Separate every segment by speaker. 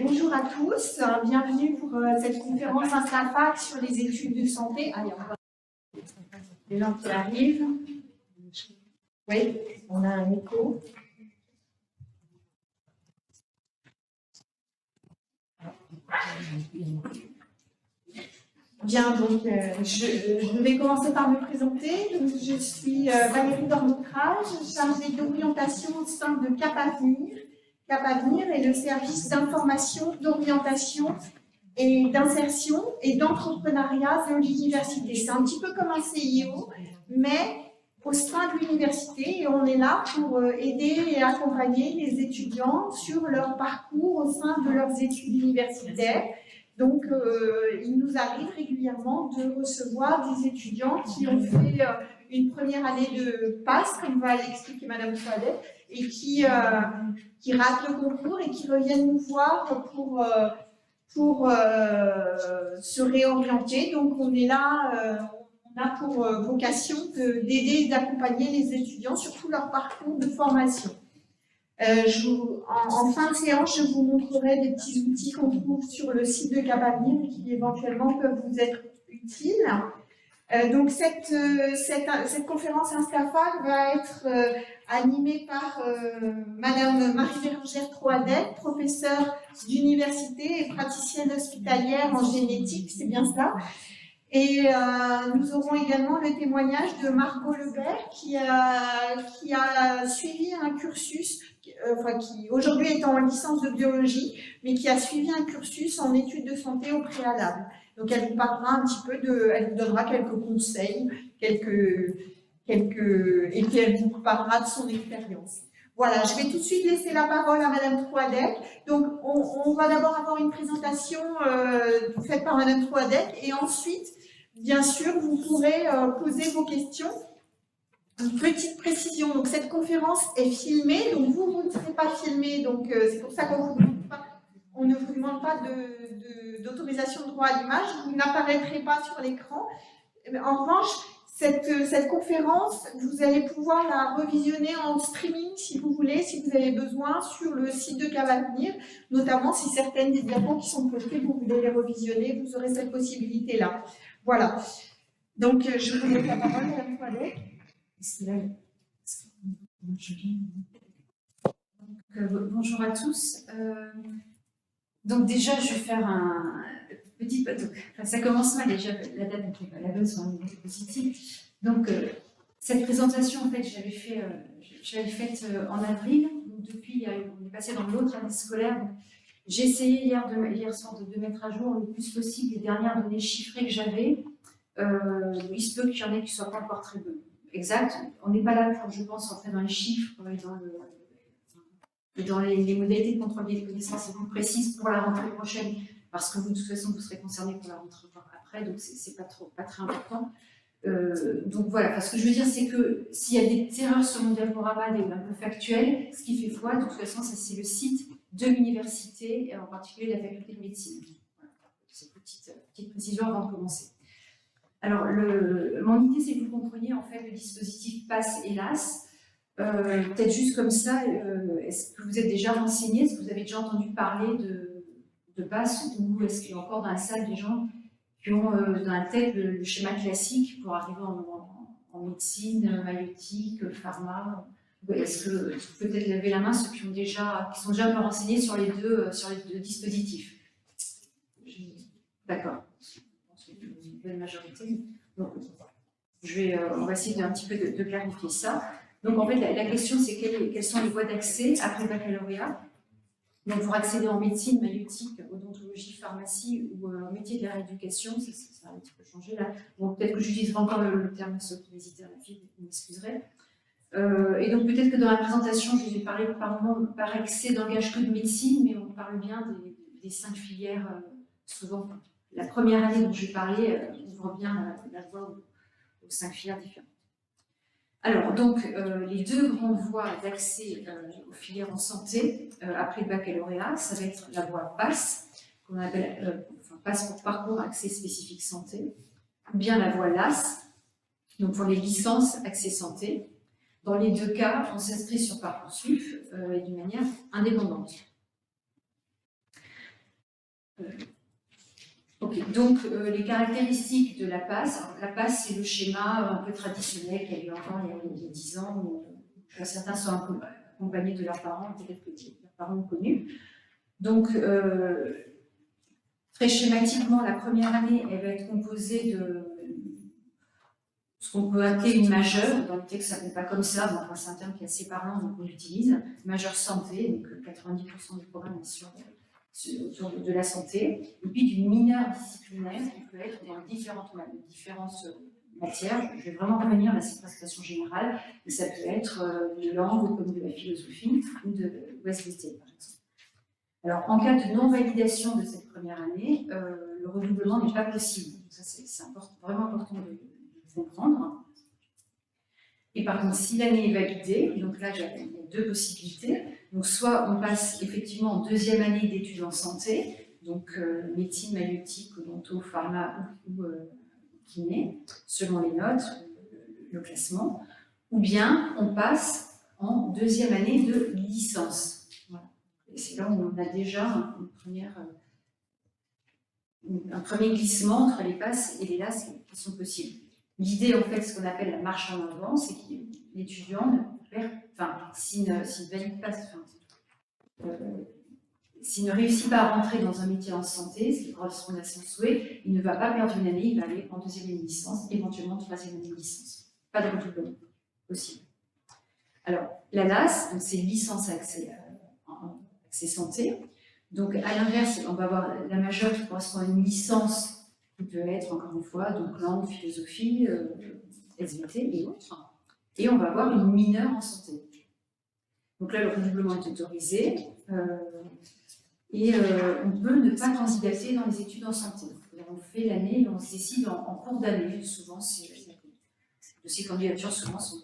Speaker 1: Bonjour à tous, bienvenue pour cette conférence InstaFac sur les études de santé. Allez, on va... Les gens qui arrivent. Oui, on a un écho. Bien, donc je vais commencer par me présenter. Donc, je suis Valérie Dormocrage, chargée d'orientation au sein de Cap Avenir. Cap Avenir est le service d'information, d'orientation et d'insertion et d'entrepreneuriat de l'université. C'est un petit peu comme un CIO, mais au sein de l'université, et on est là pour aider et accompagner les étudiants sur leur parcours au sein de leurs études universitaires. Donc, il nous arrive régulièrement de recevoir des étudiants qui ont fait une première année de passe, comme va l'expliquer Madame Toilette, et qui ratent le concours et qui reviennent nous voir pour se réorienter. Donc, on est là, on a pour vocation d'aider et d'accompagner les étudiants sur tout leur parcours de formation. En fin de séance, je vous montrerai des petits outils qu'on trouve sur le site de Cap Avenir et qui éventuellement peuvent vous être utiles. Donc cette conférence InstaFac va être animée par Madame Marie-Bérangère Troadec, professeure d'université et praticienne hospitalière en génétique, c'est bien ça. Et nous aurons également le témoignage de Margot Lebert qui a suivi un cursus, qui aujourd'hui est en licence de biologie, mais qui a suivi un cursus en études de santé au préalable. Donc elle vous parlera un petit peu elle vous donnera quelques conseils, et puis elle vous parlera de son expérience. Voilà, je vais tout de suite laisser la parole à Madame Troadec. Donc on va d'abord avoir une présentation faite par Madame Troadec et ensuite, bien sûr, vous pourrez poser vos questions. Une petite précision, donc cette conférence est filmée, donc vous ne serez pas filmé, donc c'est pour ça qu'on ne vous demande pas d'autorisation de droit à l'image, vous n'apparaîtrez pas sur l'écran. En revanche, cette conférence, vous allez pouvoir la revisionner en streaming si vous voulez, si vous avez besoin, sur le site de Cap Avenir, notamment si certaines des diapos qui sont postées, vous voulez les revisionner, vous aurez cette possibilité-là. Voilà. Donc, je vous laisse la parole, Madame Toilette.
Speaker 2: Bonjour à tous. Donc déjà, je vais faire un petit bateau. Enfin, ça commence mal déjà, la date n'était pas la bonne sur un niveau positif. Donc cette présentation, en fait, je l'avais faite en avril. Donc, depuis, on est passé dans l'autre année scolaire. J'ai essayé hier soir de mettre à jour le plus possible les dernières données chiffrées que j'avais. Il se peut qu'il y en ait qui ne soient pas encore très exactes. On n'est pas là pour, je pense, entrer dans les chiffres et dans les modalités de contrôle des connaissances plus précises pour la rentrée prochaine, parce que vous, de toute façon, vous serez concernés pour la rentrée après, donc c'est pas très important. Donc voilà, enfin, ce que je veux dire, c'est que s'il y a des erreurs sur mon diaporama, un peu factuelles, ce qui fait foi, de toute façon, ça c'est le site de l'université, et en particulier la faculté de médecine. Voilà, cette petite précision avant de commencer. Alors, mon idée, c'est que vous compreniez en fait le dispositif PASS et LAS. Peut-être juste comme ça, est-ce que vous êtes déjà renseigné? Est-ce que vous avez déjà entendu parler de PASS, ou est-ce qu'il y a encore dans la salle des gens qui ont dans la tête le schéma classique pour arriver en médecine, maïeutique, pharma? Est-ce que vous pouvez peut-être lever la main ceux qui sont déjà un peu renseignés sur les deux dispositifs? D'accord. Une bonne majorité. Donc, on va essayer un petit peu de clarifier ça. Donc, en fait, la question, c'est quelles sont les voies d'accès après baccalauréat. Donc, pour accéder en médecine, maïeutique, odontologie, pharmacie ou métier de la rééducation, ça a un petit peu changé là. Bon, peut-être que j'utiliserai encore le terme sauto-hésiter à la fille, vous m'excuserez. Et donc, peut-être que dans la présentation, je vous ai parlé par excès d'engage que de médecine, mais on parle bien des 5 filières, souvent. La première année dont je vais parler ouvre bien la voie aux 5 filières différentes. Alors, donc, les deux grandes voies d'accès aux filières en santé après le baccalauréat, ça va être la voie PASS, qu'on appelle PASS pour parcours accès spécifique santé, ou bien la voie LAS, donc pour les licences accès santé. Dans les deux cas, on s'inscrit sur Parcoursup et d'une manière indépendante. Ok, donc les caractéristiques de la PASS. Alors, la PASS, c'est le schéma un peu traditionnel qu'il y a eu encore il y a 10 ans, où certains sont accompagnés de leurs parents, peut-être que leurs parents ont connu. Donc, très schématiquement, la première année, elle va être composée de ce qu'on peut appeler une majeure. Dans le texte, ça ne s'appelle pas comme ça, mais enfin, c'est un terme qui est assez parlant, donc on l'utilise. Majeure santé, donc 90% du programme est autour de la santé. Et puis d'une mineure disciplinaire qui peut être dans différentes matières. Je vais vraiment revenir à cette présentation générale. Et ça peut être de langue, comme de la philosophie, ou de SVT, par exemple. Alors, en cas de non-validation de cette première année, le redoublement n'est pas possible. Ça, c'est vraiment important de comprendre. Et par contre, si l'année est validée, donc là, il y a deux possibilités. Donc, soit on passe effectivement en deuxième année d'études en santé, donc médecine, maïeutique, odonto, pharma ou kiné, selon les notes, le classement, ou bien on passe en deuxième année de licence. Voilà. Et c'est là où on a déjà un premier glissement entre les passes et les LAS qui sont possibles. L'idée, en fait, ce qu'on appelle la marche en avant, c'est que l'étudiant ne perd, enfin, s'il ne valide pas, s'il ne réussit pas à rentrer dans un métier en santé, ce qui correspond à son souhait, il ne va pas perdre une année, il va aller en deuxième année de licence, éventuellement troisième année de licence. Pas de redoublement possible. Alors, la LAS, c'est licence accès santé. Donc, à l'inverse, on va avoir la majeure qui correspond à une licence qui peut être, encore une fois, donc langue, philosophie, SVT et autres. Et on va avoir une mineure en santé. Donc là, le redoublement est autorisé. On peut ne pas candidater dans les études en santé. On fait l'année, on se décide en cours d'année. Souvent, ces candidatures souvent sont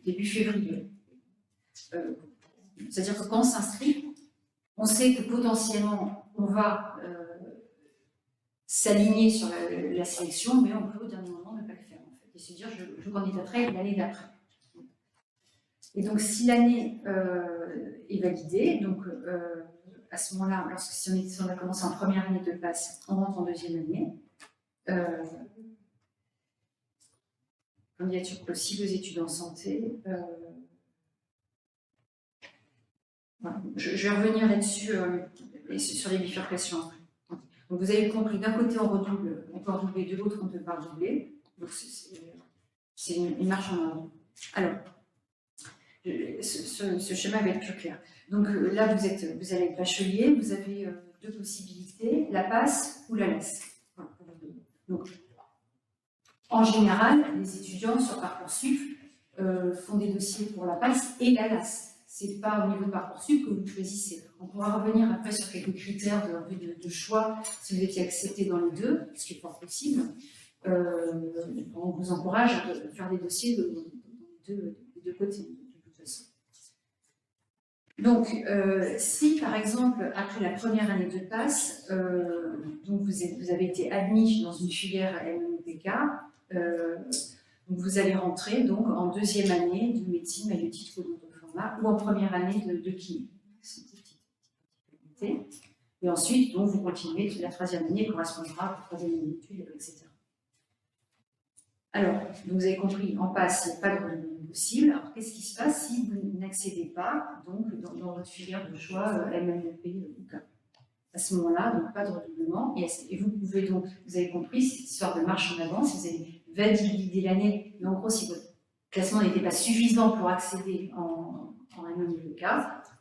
Speaker 2: début février. C'est-à-dire que quand on s'inscrit, on sait que potentiellement, on va s'aligner sur la sélection, mais on peut au dernier moment ne pas le faire, en fait, et se dire je candidaterai l'année d'après. Et donc, si l'année est validée, donc à ce moment-là, si on a commencé en première année de PASS, on rentre en deuxième année. Candidature possible aux études en santé. Voilà. Je vais revenir là-dessus sur les bifurcations. Donc vous avez compris, d'un côté on redouble, on peut redoubler, de l'autre on ne peut pas redoubler. Donc c'est une marche en avant. Alors, ce schéma va être plus clair. Donc là, vous allez être bachelier, vous avez deux possibilités, la PASS ou la LAS. Voilà. Donc, en général, les étudiants sur Parcoursup font des dossiers pour la PASS et la LAS. Ce n'est pas au niveau de Parcoursup que vous choisissez. On pourra revenir après sur quelques critères de choix si vous étiez accepté dans les deux, ce qui est fort possible. On vous encourage à faire des dossiers de deux côtés. Donc, si par exemple, après la première année de PASS, donc vous avez été admis dans une filière MEPK, vous allez rentrer donc en deuxième année de médecine, maïeutique, odonto-pharma, ou en première année de kiné. Et ensuite, donc, vous continuez, la troisième année correspondra à la troisième année d'études, etc. Alors, donc vous avez compris, en PASS, il n'y a pas de redoublement possible. Alors, qu'est-ce qui se passe si vous n'accédez pas donc, dans votre filière de choix MMEP ou K? À ce moment-là, donc pas de redoublement. Et vous pouvez donc, vous avez compris, cette histoire de marche en avant, si vous avez validé l'année, mais en gros, si votre classement n'était pas suffisant pour accéder en MMEP,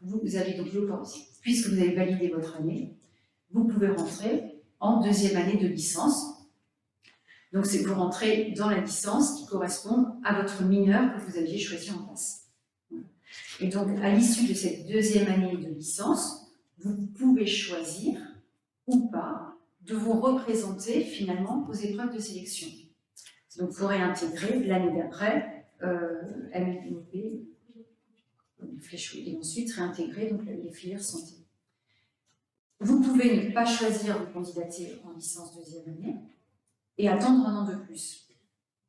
Speaker 2: vous avez donc l'opportunité, puisque vous avez validé votre année, vous pouvez rentrer en deuxième année de licence. Donc, c'est vous rentrez dans la licence qui correspond à votre mineur que vous aviez choisi en PASS. Et donc, à l'issue de cette deuxième année de licence, vous pouvez choisir ou pas de vous représenter finalement aux épreuves de sélection. Donc, vous réintégrez l'année d'après MLP et ensuite réintégrer donc, les filières santé. Vous pouvez ne pas choisir de candidater en licence deuxième année et attendre un an de plus.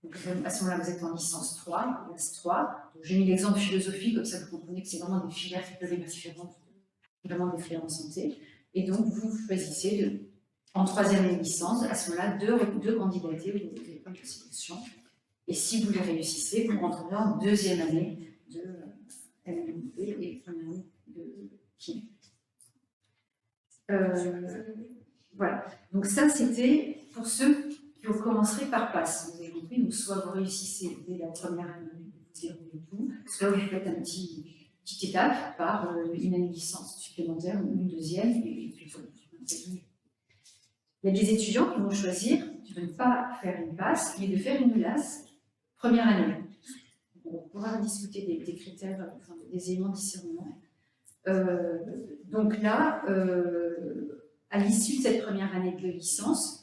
Speaker 2: Donc, à ce moment-là, vous êtes en licence 3, classe 3. J'ai mis l'exemple philosophie, comme ça vous comprenez que c'est vraiment des filières qui peuvent être différentes, vraiment des filières en santé. Et donc, vous choisissez en troisième année de licence, à ce moment-là, deux candidatés au niveau des épreuves de sélection. Et si vous les réussissez, vous rentrerez en deuxième année de MMP et première année de kiné. Voilà. Donc ça, c'était pour ceux qui commenceraient par passe. Vous avez compris, donc soit vous réussissez dès la première année, vous déroulez tout, soit vous faites une petite étape par une année de licence supplémentaire ou une deuxième, et puis il y a des étudiants qui vont choisir de ne pas faire une passe, mais de faire une LAS première année. On pourra discuter des critères, enfin, des éléments de discernement. Donc là, à l'issue de cette première année de licence,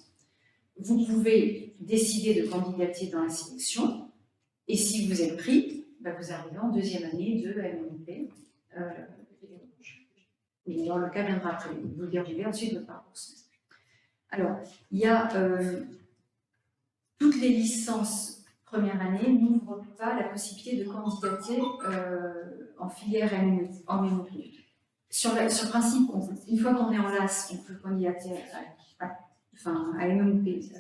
Speaker 2: vous pouvez décider de candidater dans la sélection, et si vous êtes pris, bah vous arrivez en deuxième année de MMP. Et alors, le cas viendra après. Vous déroulez ensuite votre parcours. Alors, il y a toutes les licences première année n'ouvrent pas la possibilité de candidater en filière en MMP. Sur le principe, une fois qu'on est en LAS, on peut candidater à MMP.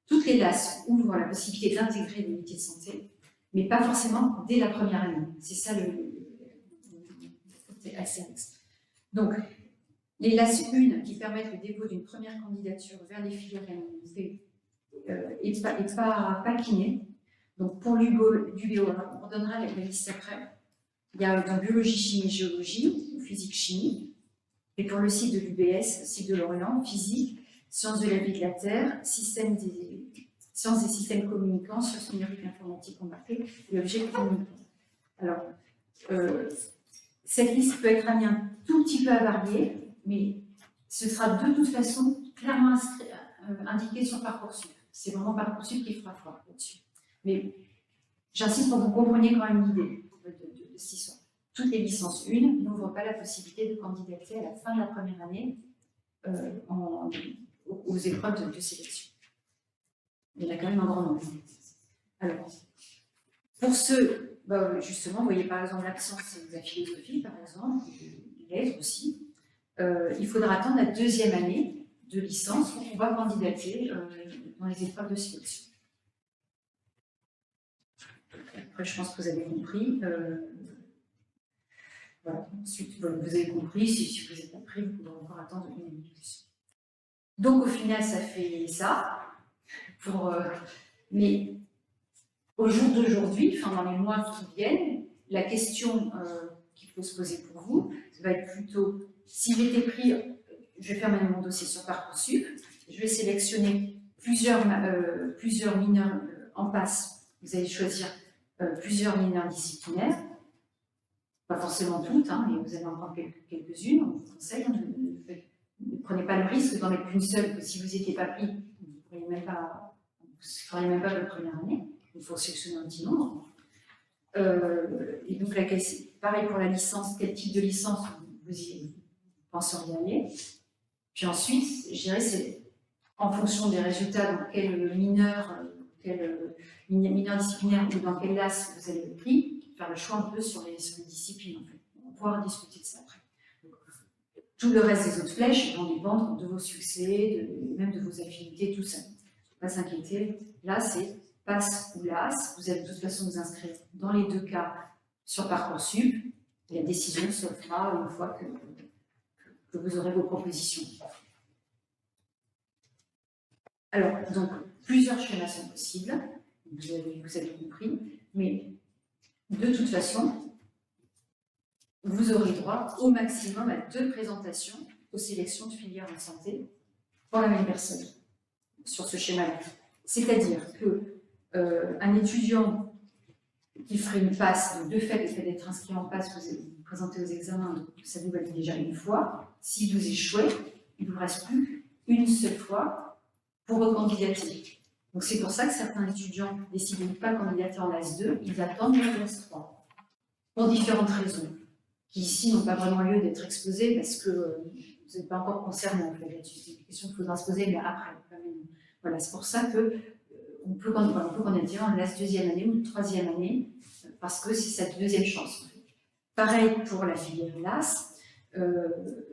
Speaker 2: Toutes les LAS ouvrent la possibilité d'intégrer des métiers de santé, mais pas forcément dès la première année. C'est ça c'est assez annexe. Donc, les LAS 1 qui permettent le dépôt d'une première candidature vers les filières MMP et pas kiné. Donc, pour l'UBO, on donnera la liste après. Il y a dans biologie, chimie, géologie, physique, chimie. Et pour le site de l'UBS, site de Lorient, physique, sciences de la vie de la Terre, sciences des systèmes communicants, sciences numériques informatiques embarquées et objets communicants. Alors, cette liste peut être amenée un tout petit peu à varier, mais ce sera de toute façon clairement indiqué sur Parcoursup. C'est vraiment Parcoursup qui fera foi là-dessus. Mais j'insiste pour que vous compreniez quand même l'idée de cette histoire. Toutes les licences 1 n'ouvrent pas la possibilité de candidater à la fin de la première année aux épreuves de sélection. Il y en a quand même un grand nombre. Alors, pour ceux, justement, vous voyez par exemple l'absence de la philosophie, par exemple, les lettres aussi, il faudra attendre la deuxième année de licence pour pouvoir candidater dans les épreuves de sélection. Après, je pense que vous avez compris. Voilà. Ensuite, vous avez compris, si vous n'êtes pas pris, vous pouvez encore attendre une année de plus. Donc, au final, ça fait ça. Mais au jour d'aujourd'hui, enfin dans les mois qui viennent, la question qu'il faut se poser pour vous, ça va être plutôt, si j'étais pris, je vais faire mon dossier sur Parcoursup, je vais sélectionner plusieurs mineurs en passe. Vous allez choisir plusieurs mineurs disciplinaires, pas forcément toutes, hein, mais vous allez en prendre quelques-unes, on vous conseille, ne prenez pas le risque d'en mettre qu'une seule, que si vous n'étiez pas pris, vous ne feriez même pas votre première année, il faut sélectionner un petit nombre. Et donc, pareil pour la licence, quel type de licence vous penseriez aller. Puis ensuite, je dirais, c'est en fonction des résultats, dans quel mineur disciplinaire ou dans quelle LAS vous avez le prix, faire le choix un peu sur les disciplines. En fait. On va pouvoir discuter de ça après. Donc, tout le reste des autres flèches vont dépendre de vos succès, même de vos affinités, tout ça. Pas s'inquiéter. Là, c'est passe ou LAS. Vous allez de toute façon vous inscrire dans les deux cas sur Parcoursup. Et la décision se fera une fois que vous aurez vos propositions. Alors, donc, plusieurs schémas sont possibles. Vous avez compris. Mais de toute façon, vous aurez droit au maximum à 2 présentations aux sélections de filières en santé pour la même personne sur ce schéma-là. C'est-à-dire qu'un étudiant qui ferait une passe, de fait, le fait d'être inscrit en passe, vous vous présentez aux examens, donc ça vous valide déjà une fois. Si vous échouez, il ne vous reste plus une seule fois pour recandidater. Donc c'est pour ça que certains étudiants décident de ne pas candidater en LAS 2, ils attendent la LAS 3, pour différentes raisons, qui ici n'ont pas vraiment lieu d'être exposées parce que vous n'êtes pas encore concerné en fait là-dessus. C'est une question qu'il faudra se poser, mais après. Voilà, c'est pour ça qu'on peut candidater en LAS 2e année ou 3e année, parce que c'est cette deuxième chance. En fait. Pareil pour la filière LAS,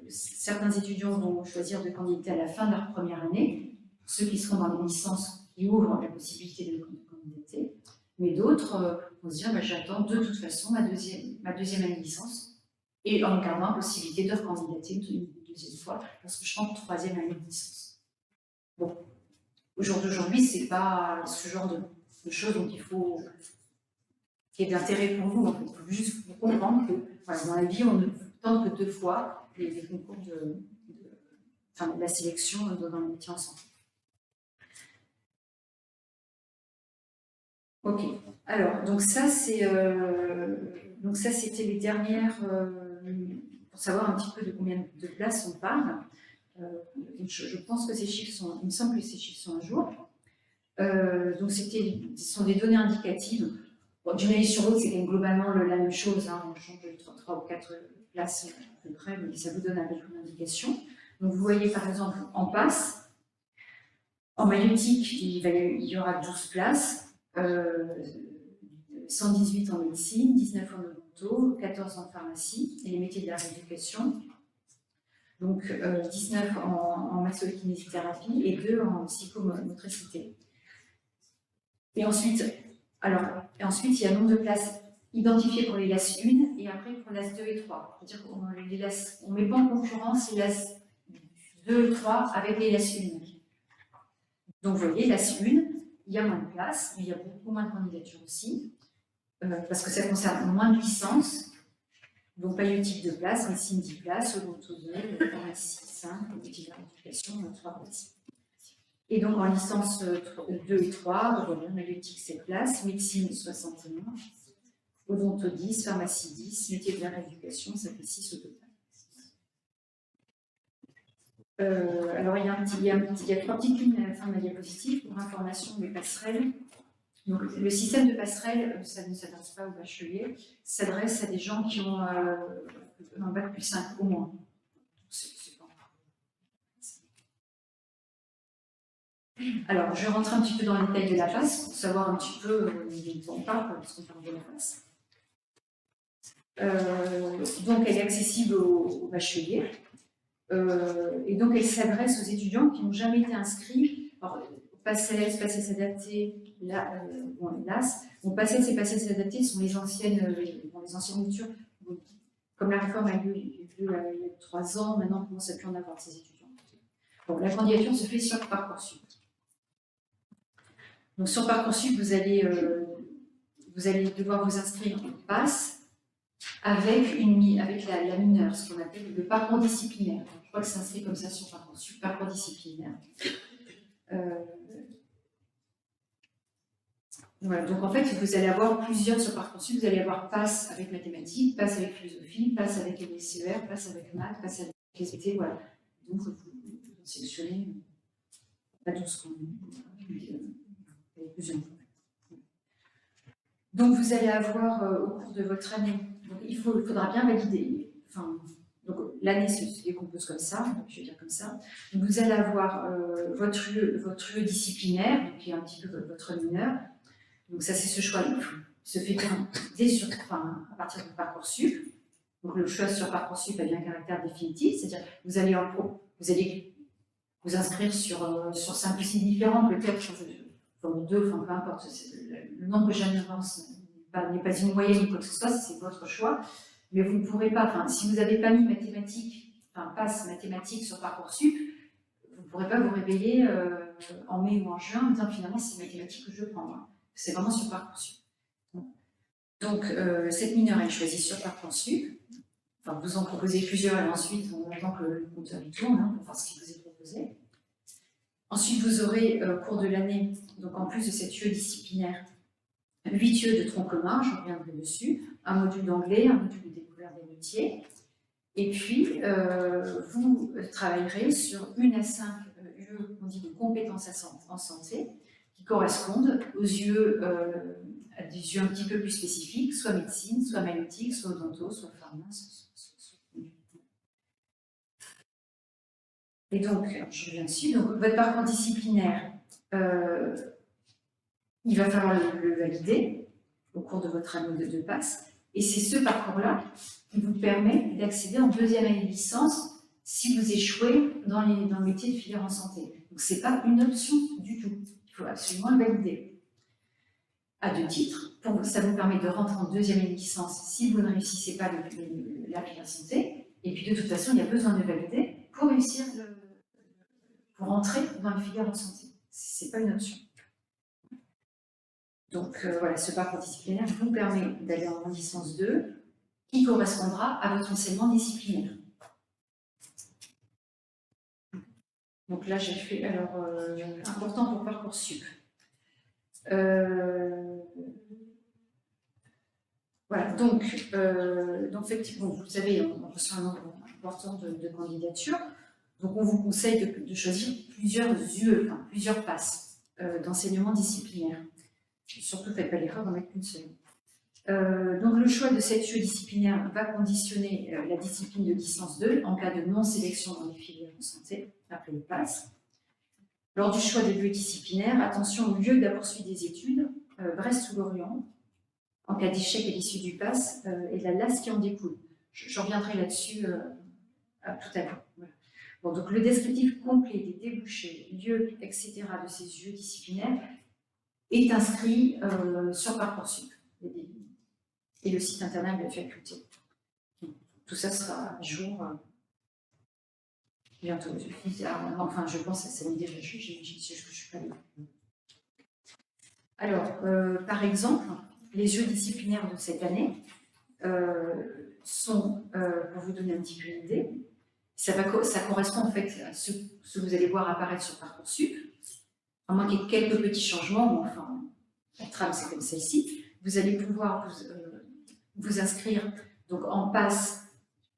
Speaker 2: certains étudiants vont choisir de candidater à la fin de leur première année, pour ceux qui seront dans les licences qui ouvrent la possibilité de candidater, mais d'autres vont se dire, j'attends de toute façon ma deuxième année de licence, et en gardant la possibilité de recandidater une deuxième fois lorsque je rentre troisième année de licence. Bon, au jour d'aujourd'hui, c'est pas ce genre de choses dont il faut qu'il y ait d'intérêt pour vous. Il faut juste comprendre que voilà, dans la vie, on ne tente que 2 fois les concours de la sélection dans le métier en santé. Ok. Alors, donc ça, c'était les dernières pour savoir un petit peu de combien de places on parle. Je pense que ces chiffres sont, il me semble que ces chiffres sont à jour. Donc, ce sont des données indicatives. Bon, d'une année sur l'autre, c'est quand même globalement la même chose. Hein, on change de 3 ou 4 places à peu près, mais ça vous donne avec une indication. Donc, vous voyez par exemple en passe, en maïeutique, il y aura 12 places. 118 en médecine, 19 en odonto, 14 en pharmacie et les métiers de la rééducation. Donc 19 en massokinésithérapie et 2 en psychomotricité. Et ensuite, il y a un nombre de places identifiées pour les LAS 1 et après pour les LAS 2 et 3. C'est-à-dire qu'on ne met pas en concurrence les LAS 2 et 3 avec les LAS 1. Donc vous voyez, LAS 1, il y a moins de places, mais il y a beaucoup moins de candidatures aussi, parce que ça concerne moins de licences, donc maïeutique 2 places, médecine 10 places, odonto 2, pharmacie 5, métier de rééducation 3 places. Et donc en licence 2 et 3, voilà, maïeutique 7 places, médecine 61, odonto 10, pharmacie 10, métier de la rééducation, ça fait 6 au total. Alors, il y a 3 petites lignes à la fin de la diapositive pour information des passerelles. Donc, le système de passerelle, ça ne s'adresse pas aux bacheliers, s'adresse à des gens qui ont un bac plus 5 au moins. Alors, je rentre un petit peu dans le détail de la passe pour savoir un petit peu de quoi on parle lorsqu'on parle de la passe. Donc, elle est accessible aux bacheliers. Et donc, elle s'adresse aux étudiants qui n'ont jamais été inscrits. Alors, PACES, PACES adapté, LAS. Bon, PACES et PACES adapté sont les anciennes lectures. Comme la réforme a eu lieu il y a 3 ans, maintenant on commence à plus en avoir de ces étudiants. Bon, la candidature se fait sur Parcoursup. Donc, sur Parcoursup, vous allez devoir vous inscrire en PASS avec la mineure, ce qu'on appelle le parcours disciplinaire. Je crois que c'est inscrit comme ça sur Parcoursup, parcours disciplinaire. Voilà, donc en fait, vous allez avoir plusieurs sur Parcoursup. Vous allez avoir PASS avec mathématiques, PASS avec philosophie, PASS avec les CER, PASS avec maths, PASS avec les SVT, voilà. Donc, vous sélectionnez pas tout ce qu'on plusieurs. Donc, vous allez avoir au cours de votre année, donc, il faudra bien valider. Enfin, donc, l'année se décompose comme ça, je vais dire comme ça. Donc, vous allez avoir votre lieu disciplinaire, donc, qui est un petit peu votre mineur. Donc, ça, c'est ce choix. Il se fait à partir de Parcoursup. Donc, le choix sur Parcoursup a bien un caractère définitif, c'est-à-dire que vous allez vous inscrire sur 5 ou 6 différents, peut-être, comme 2, enfin, peu importe. Le nombre que j'annonce n'est pas une moyenne ou quoi que ce soit, c'est votre choix. Mais vous ne pourrez pas, enfin, si vous n'avez pas mis mathématiques, PASS mathématiques sur Parcoursup, vous ne pourrez pas vous réveiller en mai ou en juin en disant finalement c'est mathématiques que je prends. Hein. C'est vraiment sur Parcoursup. Donc, cette mineure est choisie sur Parcoursup. Enfin, vous en proposez plusieurs et ensuite, on attend que le compteur tourne hein, pour voir ce qui vous est proposé. Ensuite, vous aurez, au cours de l'année, donc en plus de cette UE disciplinaire, 8 UE de tronc commun, je reviendrai dessus, un module d'anglais, un module de découverte des métiers. Et puis, vous travaillerez sur 1 à 5 UE, on dit de compétences en santé, qui correspondent aux UE, à des UE un petit peu plus spécifiques, soit médecine, soit maïeutique, soit odonto, soit pharmacie. Et donc, je reviens dessus, donc votre parcours disciplinaire, il va falloir le valider au cours de votre année de PASS. Et c'est ce parcours-là qui vous permet d'accéder en deuxième année de licence si vous échouez dans le métier de filière en santé. Donc, ce n'est pas une option du tout. Il faut absolument le valider. À 2 titres. Ça vous permet de rentrer en deuxième année de licence si vous ne réussissez pas la filière santé. Et puis, de toute façon, il y a besoin de valider pour réussir, pour entrer dans la filière en santé. Ce n'est pas une option. Donc, voilà, ce parcours disciplinaire vous permet d'aller en licence 2 qui correspondra à votre enseignement disciplinaire. Donc là, j'ai fait, alors, important pour Parcoursup. Voilà, donc effectivement, vous savez, on reçoit un nombre important de candidatures. Donc, on vous conseille de choisir plusieurs UE, enfin, plusieurs passes d'enseignement disciplinaire. Surtout, faites pas l'erreur d'en mettre une seule. Donc, le choix de cette UE disciplinaire va conditionner la discipline de licence 2 en cas de non-sélection dans les filières de santé, après le PASS. Lors du choix des lieux disciplinaires, attention au lieu de la poursuite des études, Brest ou Lorient, en cas d'échec à l'issue du PASS, et de la LAS qui en découle. Je reviendrai là-dessus tout à l'heure. Voilà. Bon, donc, le descriptif complet des débouchés, lieux, etc. de ces lieux disciplinaires est inscrit sur Parcoursup et le site internet de la faculté. Tout ça sera à jour bientôt. Enfin, je pense que ça m'est déjà je suis pas là. Alors, par exemple, les jeux disciplinaires de cette année sont, pour vous donner un petit peu une idée, ça correspond en fait à ce que vous allez voir apparaître sur Parcoursup, à moins qu'il y ait quelques petits changements, mais enfin, la trame c'est comme celle-ci. Vous allez pouvoir vous inscrire donc, en PASS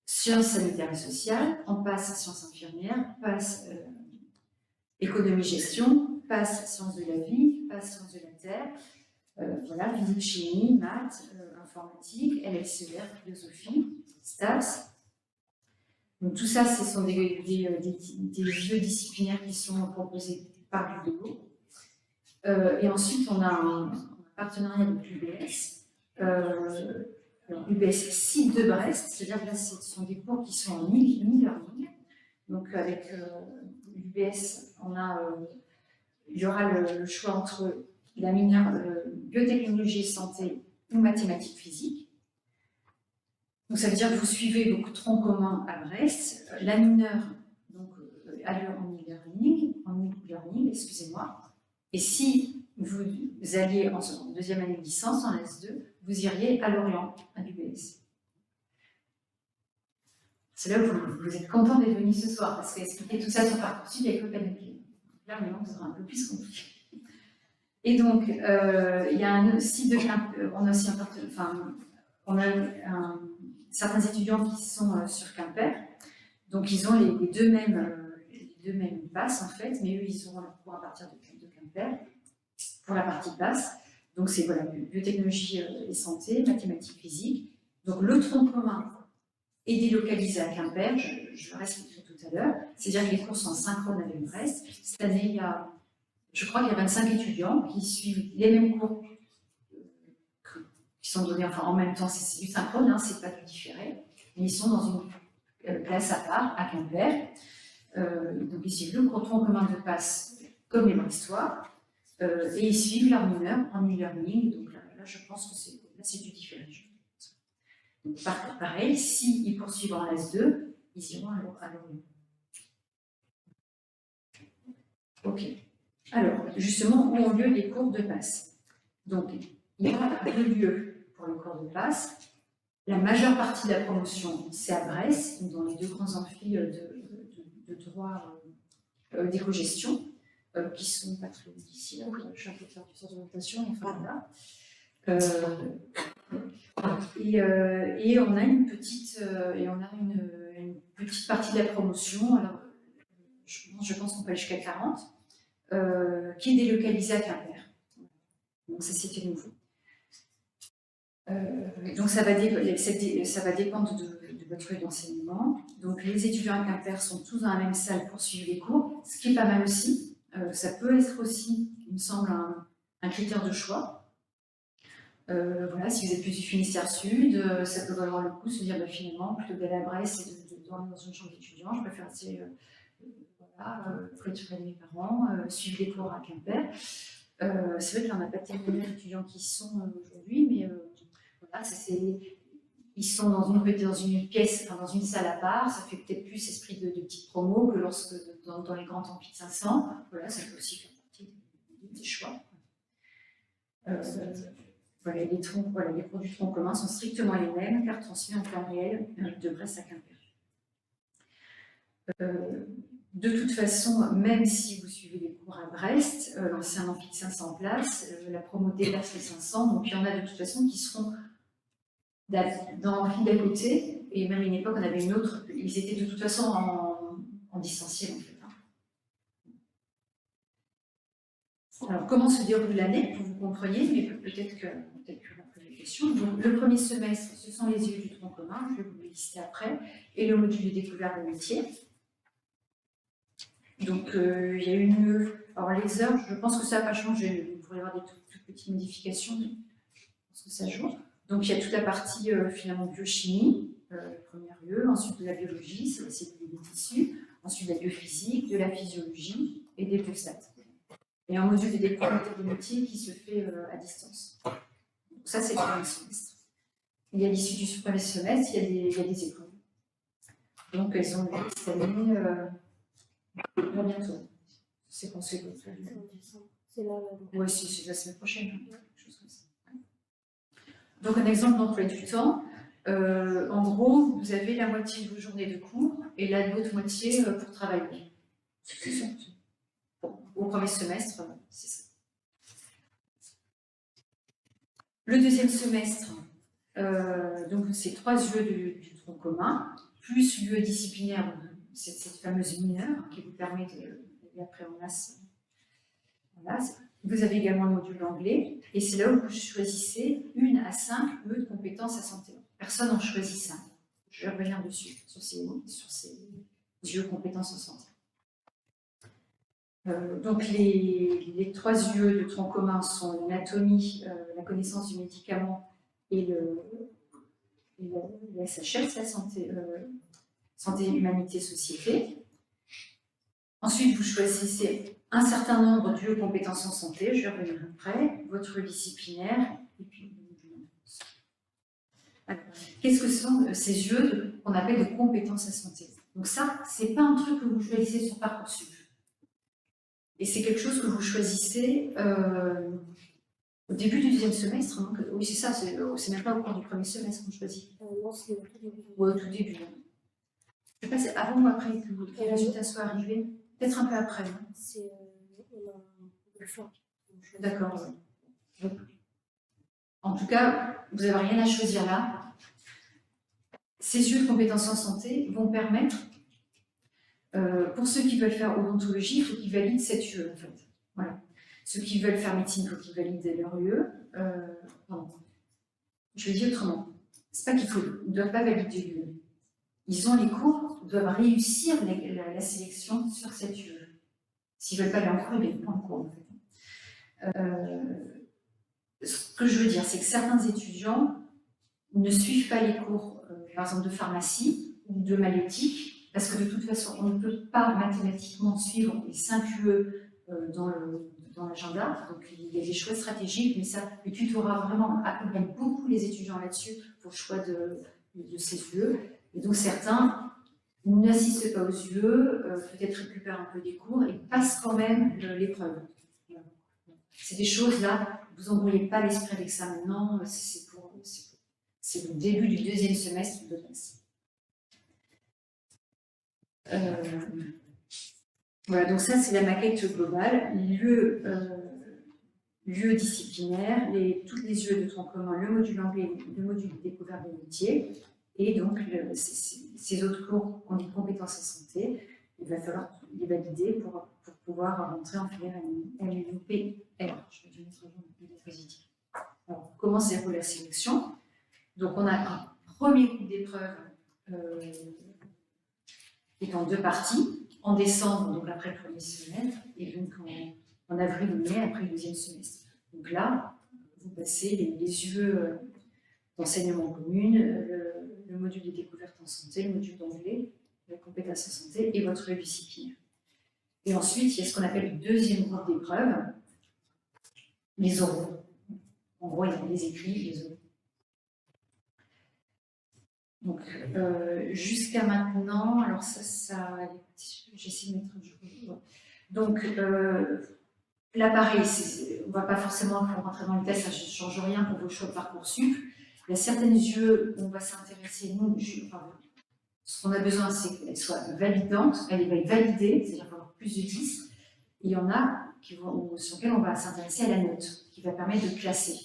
Speaker 2: sciences sanitaires et sociales, en PASS sciences infirmières, PASS économie-gestion, PASS sciences de la vie, PASS sciences de la terre, voilà, physique, chimie, maths, informatique, LLCR, philosophie, STAPS. Donc tout ça, ce sont des jeux disciplinaires qui sont proposés par l'UDO. Et ensuite, on a un partenariat avec l'UBS. UBS site de Brest, c'est-à-dire que là, ce sont des cours qui sont en e-learning. Donc avec l'UBS, il y aura le choix entre la mineure biotechnologie et santé ou mathématiques physiques. Donc ça veut dire que vous suivez donc tronc commun à Brest, la mineure donc a lieu en e-learning, excusez-moi. Et si vous alliez en deuxième année de licence, en S2, vous iriez à Lorient, à l'UBS. C'est là où vous êtes content d'être venu ce soir, parce qu'expliquer tout ça sur Parcoursup avec le panoplie. Là, maintenant, ça sera un peu plus compliqué. Et donc, il y a un site de on a aussi certains étudiants qui sont sur Quimper, donc ils ont les deux mêmes passes en fait, mais eux ils auront leur cours à partir de Quimper pour la partie passe. Donc c'est voilà, biotechnologie et santé, mathématiques, physique. Donc le tronc commun est délocalisé à Quimper, je le réexpliquerai tout à l'heure, c'est-à-dire que les cours sont synchrones avec Brest. Cette année, je crois qu'il y a 25 étudiants qui suivent les mêmes cours qui sont donnés enfin, en même temps, c'est du synchrone, hein, c'est pas du différé, mais ils sont dans une classe à part, à Quimper. Donc ils suivent le tronc commun de passe comme les Brestois, et ils suivent leur mineur en e-learning, donc là je pense que c'est du différé. Donc pareil, s'ils poursuivent en S2, ils iront à Lorient. Ok. Alors, justement, où ont lieu les cours de passe? Donc, il y a 2 lieux pour le cours de passe. La majeure partie de la promotion, c'est à Brest, dans les 2 grands amphis de droit d'éco-gestion, qui sont pas très d'ici là. Je suis un peu faire du sens d'orientation, enfin là. Et on a une petite partie de la promotion. Alors, je pense qu'on peut aller jusqu'à 40. Qui est délocalisé à Quimper. Donc ça c'était nouveau. Donc ça va dépendre de votre lieu d'enseignement. Donc les étudiants à Quimper sont tous dans la même salle pour suivre les cours, ce qui est pas mal aussi. Ça peut être aussi, il me semble, un critère de choix. Voilà, si vous êtes plus du Finistère Sud, ça peut valoir le coup de se dire finalement, plutôt que d'aller à Brest et de dormir dans une chambre d'étudiant, je préfère rester près de mes parents, suivre les cours à Quimper. C'est vrai qu'il n'y en a pas tellement d'étudiants qui y sont aujourd'hui, mais voilà, ils sont dans une pièce, enfin, dans une salle à part, ça fait peut-être plus esprit de petite promo que lorsque dans les grands amphitheâtres 500. Voilà, ça peut aussi faire partie des choix. Voilà, les cours du tronc commun sont strictement les mêmes, car transmis en temps réel de Brest à Quimper. De toute façon, même si vous suivez les cours à Brest, l'ancien amphi de 500 places, la promo dépasse les 500, donc il y en a de toute façon qui seront dans l'amphi d'à côté, et même à une époque, on avait une autre, ils étaient de toute façon en distanciel en fait. Alors, comment se déroule l'année, pour que vous compreniez, mais peut-être que vous avez des questions. Donc, le premier semestre, ce sont les yeux du tronc commun, je vais vous les lister après, et le module de découverte de métier. Donc, il y a alors les heures, je pense que ça n'a pas changé, vous pourrez avoir des toutes petites modifications, mais je pense que ça joue. Donc, il y a toute la partie finalement biochimie, première lieu, ensuite de la biologie, c'est la cellule des tissus, ensuite de la biophysique, de la physiologie et des biostats. Et un module de découverte des métiers qui se fait à distance. Donc ça, c'est le premier semestre. Et à l'issue du premier semestre, il y a des épreuves. Donc, elles ont lieu cette année bientôt. C'est quand c'est là. Oui, c'est la semaine prochaine. Quelque chose comme ça. Donc, un exemple d'emploi du temps. En gros, vous avez la moitié de vos journées de cours et l'autre moitié pour travailler. C'est ça. Bon, au premier semestre, c'est ça. Le deuxième semestre, donc c'est 3 UE du tronc commun, plus UE disciplinaire, cette fameuse mineure qui vous permet d'aller après en masse. Voilà. Vous avez également le module d'anglais, et c'est là où vous choisissez 1 à 5 UE de compétences à santé. Personne n'en choisit 5. Je vais revenir dessus, sur ces UE compétences en santé. Donc les 3 UE de tronc commun sont l'anatomie, la connaissance du médicament et le SHS, la santé, humanité, société. Ensuite, vous choisissez un certain nombre d'UE compétences en santé, je vais revenir après, votre disciplinaire, et puis qu'est-ce que sont ces UE qu'on appelle de compétences à santé? Donc ça, c'est pas un truc que vous choisissez sur Parcoursup. Et c'est quelque chose que vous choisissez au début du deuxième semestre. Donc, oui, c'est ça, c'est même pas au cours du premier semestre qu'on choisit.
Speaker 3: Non, c'est au tout début.
Speaker 2: Oui, au tout début. Je ne sais pas, c'est avant ou après que les résultats soient arrivés? Peut-être un peu après. Hein.
Speaker 3: C'est le choix.
Speaker 2: D'accord. Ouais. En tout cas, vous n'avez rien à choisir là. Ces UE de compétences en santé vont permettre, pour ceux qui veulent faire odontologie, il faut qu'ils valident cette UE en fait. Voilà. Ceux qui veulent faire médecine, il faut qu'ils valident leur UE. Je vais dire autrement. C'est pas qu'ils ne doivent pas valider l'UE. Ils ont les cours, doivent réussir la sélection sur cette UE. S'ils ne veulent pas aller en cours, ils ne viennent pas en cours. En fait. Ce que je veux dire, c'est que certains étudiants ne suivent pas les cours, par exemple, de pharmacie ou de maïeutique, parce que de toute façon, on ne peut pas mathématiquement suivre les 5 UE dans l'agenda. Donc, il y a des choix stratégiques, mais ça, le tutorat vraiment accompagne beaucoup les étudiants là-dessus pour le choix de ces UE. Et donc, certains n'assistent pas aux UE, peut-être récupèrent un peu des cours et passent quand même l'épreuve. C'est des choses là, vous n'embrouillez pas l'esprit avec ça maintenant, c'est le début du deuxième semestre de classe. Voilà, donc ça c'est la maquette globale, lieu disciplinaire, toutes les UE de tronc commun, le module anglais, le module de découverte des métiers, et donc ces autres cours qui ont des compétences en santé, il va falloir les valider pour pouvoir rentrer en filière LLOPR. Je vais mettre les résidus. Alors, comment se déroule la sélection? Donc, on a un premier groupe d'épreuves qui est en 2 parties, en décembre, donc après le premier semestre, et donc en avril ou mai, après le deuxième semestre. Donc là, vous passez les UE d'enseignement commun, le module de découverte en santé, le module d'anglais, la compétence en santé et votre disciplinaire. Et ensuite, il y a ce qu'on appelle le deuxième groupe d'épreuves, les oraux. En gros, il y a les écrits, les oraux. Donc, jusqu'à maintenant, alors ça j'essaie de mettre un jour. Donc, là, pareil, on ne va pas forcément rentrer dans le test, ça ne change rien pour vos choix de Parcoursup. Il y a certaines UE où on va s'intéresser, nous, ce qu'on a besoin, c'est qu'elle soit validante, elle va être validée, c'est-à-dire qu'il va y avoir plus de 10. Et il y en a sur lesquelles on va s'intéresser à la note, qui va permettre de classer.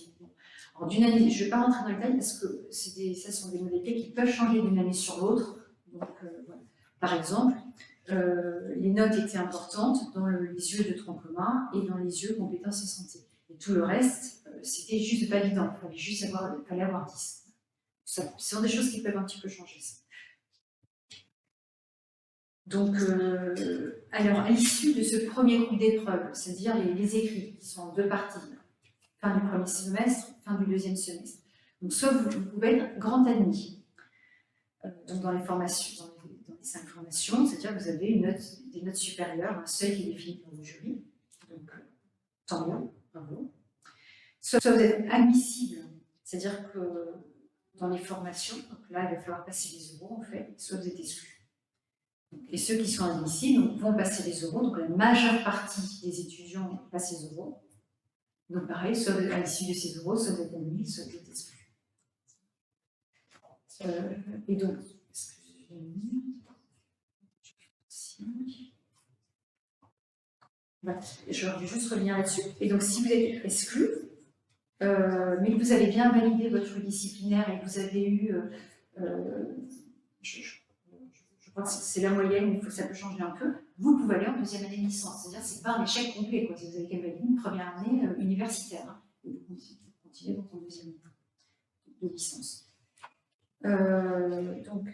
Speaker 2: Alors, d'une année, je ne vais pas rentrer dans le détail parce que ça sont des modalités qui peuvent changer d'une année sur l'autre. Donc, voilà. Par exemple, les notes étaient importantes dans les UE de tronc commun et dans les UE compétences et santé. Et tout le reste, c'était juste validant. Il fallait avoir 10. Ce sont des choses qui peuvent un petit peu changer. Ça. Donc, alors, à l'issue de ce premier groupe d'épreuves, c'est-à-dire les écrits, qui sont en 2 parties, fin du premier semestre, fin du deuxième semestre. Donc, soit vous pouvez être grand admis, donc dans les formations, dans les 5 formations, c'est-à-dire que vous avez des notes supérieures, un seuil qui est défini par le jury, donc tant mieux, bravo. Soit vous êtes admissible, c'est-à-dire que dans les formations, donc là, il va falloir passer les oraux, en fait, soit vous êtes exclu. Et ceux qui sont admissibles vont passer les oraux, donc la majeure partie des étudiants passent les oraux. Donc pareil, soit à l'issue de ces oraux, soit vous êtes admis, soit vous êtes exclu. Et donc, voilà. Je vais juste revenir là-dessus. Et donc, si vous êtes exclu, mais que vous avez bien validé votre disciplinaire et que vous avez eu, je crois que c'est la moyenne, il faut que ça peut changer un peu, vous pouvez aller en deuxième année de licence. C'est-à-dire que ce n'est pas un échec complet, quoi. Si vous avez quand même validé une première année universitaire, hein, et vous continuez dans ton deuxième année de licence. Donc,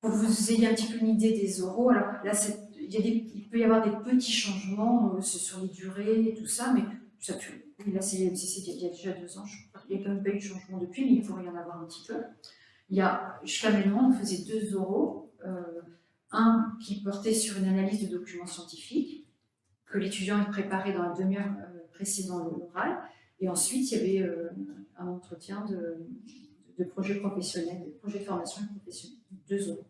Speaker 2: pour que vous ayez un petit peu une idée des oraux, alors là, il peut y avoir des petits changements sur les durées et tout ça, mais ça fait. Là, il y a déjà 2 ans, il n'y a quand même pas eu de changement depuis, mais il pourrait y en avoir un petit peu. Jusqu'à maintenant, on faisait 2 oraux, un qui portait sur une analyse de documents scientifiques, que l'étudiant préparait dans la demi-heure précédant l'oral, et ensuite, il y avait un entretien de projet professionnel, de projet de formation professionnelle, 2 oraux.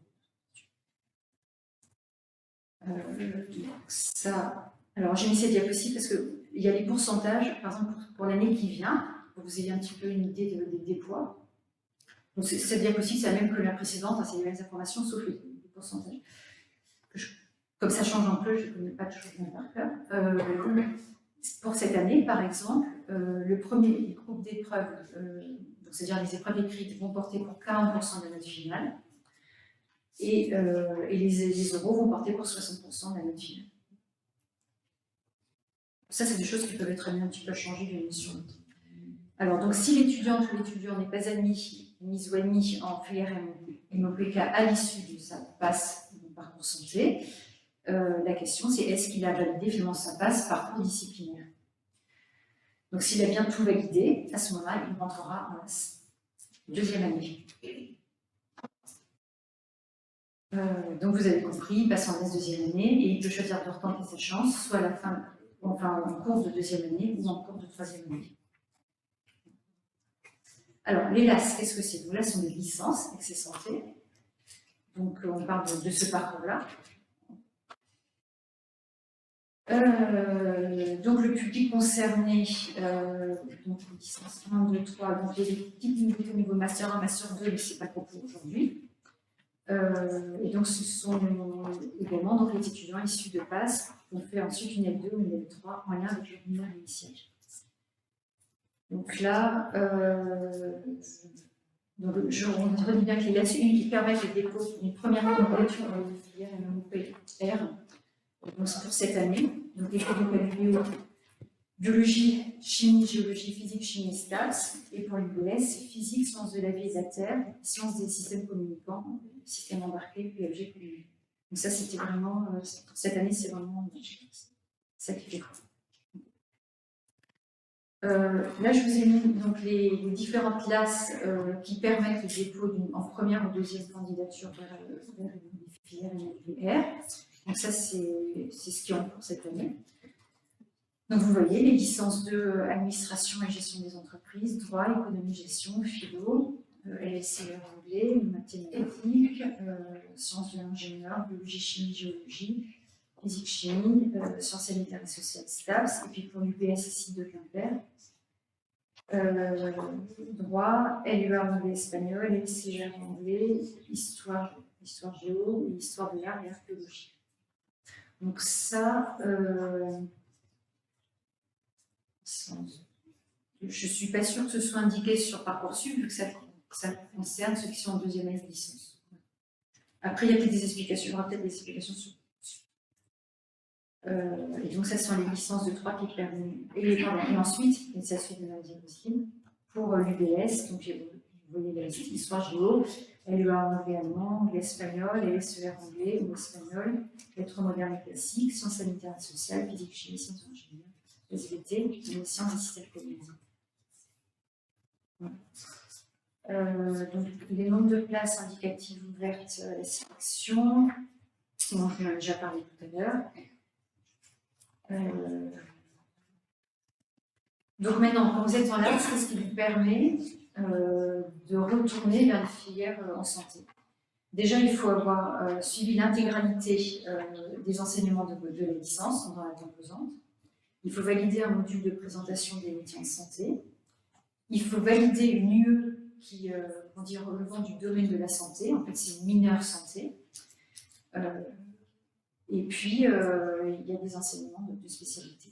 Speaker 2: Alors, j'ai mis cette diapositive parce qu'il y a les pourcentages, par exemple, pour l'année qui vient, pour que vous ayez un petit peu une idée des poids. Donc, cette diapositive, c'est la même que la précédente, c'est les mêmes informations, sauf les pourcentages. Comme ça change un peu, je ne connais pas toujours bien par cœur. Pour cette année, par exemple, le premier groupe d'épreuves, c'est-à-dire les épreuves écrites, vont porter pour 40% de la note finale, et les oraux vont porter pour 60% de la note finale. Ça, c'est des choses qui peuvent être amenées un petit peu à changer d'une année sur l'autre. Alors, donc, si l'étudiant ou l'étudiant n'est pas admis ou admis en filière MOPK à l'issue de sa passe parcours santé, la question c'est est-ce qu'il a validé finalement sa passe parcours disciplinaire. Donc, s'il a bien tout validé, à ce moment-là, il rentrera en deuxième année. Donc, vous avez compris, il passe en deuxième année et il peut choisir de retenter sa chance, soit à la fin, enfin en cours de deuxième année ou en cours de troisième année. Alors, les LAS, qu'est-ce que c'est? Donc là, ce sont des licences, accès santé. Donc, on parle de ce parcours-là. Donc, le public concerné, donc licence 1, 2, 3, donc il y a des petites unités au niveau master 1, master 2, mais ce n'est pas trop pour aujourd'hui. Et donc, ce sont également donc, les étudiants issus de PASS qui ont fait ensuite une L2 ou une L3 en lien avec le bilan initial. Donc là, je redis bien que les LAS uniques permettent le dépôt d'une première candidature dans une filière MOPR. Donc c'est pour cette année. Donc les cours de biologie, chimie, géologie, physique, chimie, stats. Et pour l'UBS, physique, sciences de la vie et de la terre, sciences des systèmes communicants, système embarqué, PFG communiqué. Donc ça, c'était vraiment, pour cette année, c'est vraiment ça qui fait quoi. Là, je vous ai mis donc, les différentes classes qui permettent le dépôt en première ou deuxième candidature vers une filière MLPR. Donc ça, c'est ce qui est en cours cette année. Donc vous voyez, les licences de administration et gestion des entreprises, droit, économie, gestion, philo, LSCR anglais, mathématiques, sciences de l'ingénieur, biologie, chimie, géologie, physique, chimie, sciences sanitaires et sociales, STAPS, et puis pour l'UPS de Quimper, droit, LUA anglais, espagnol, LCR anglais, histoire géo, et histoire de l'art et archéologie. Donc ça, je ne suis pas sûre que ce soit indiqué sur Parcoursup, vu que ça concerne ceux qui sont en deuxième année de licence. Après, il y a peut-être des explications, il y aura peut-être des explications sur et donc, ça sont les licences de 3 qui permettent. Et ensuite, et ça se fait de manière aussi, pour l'UBS, donc vous voyez l'histoire géo, LEA anglais allemand, l'espagnol, LSER anglais ou espagnol, lettres modernes et classiques, sciences sanitaires et sociales, physique, chimie, sciences ingénieurs, SVT, les sciences et systèmes cognitifs. Donc, les nombres de places indicatives ouvertes à la sélection, dont je vous en ai déjà parlé tout à l'heure. Donc maintenant, quand vous êtes en LAS, c'est ce qui vous permet de retourner vers les filières en santé. Déjà, il faut avoir suivi l'intégralité des enseignements de la licence dans la composante. Il faut valider un module de présentation des métiers en santé. Il faut valider une UE qui, on dit, relevant du domaine de la santé. En fait, c'est une mineure santé. Et puis, il y a des enseignements de spécialité.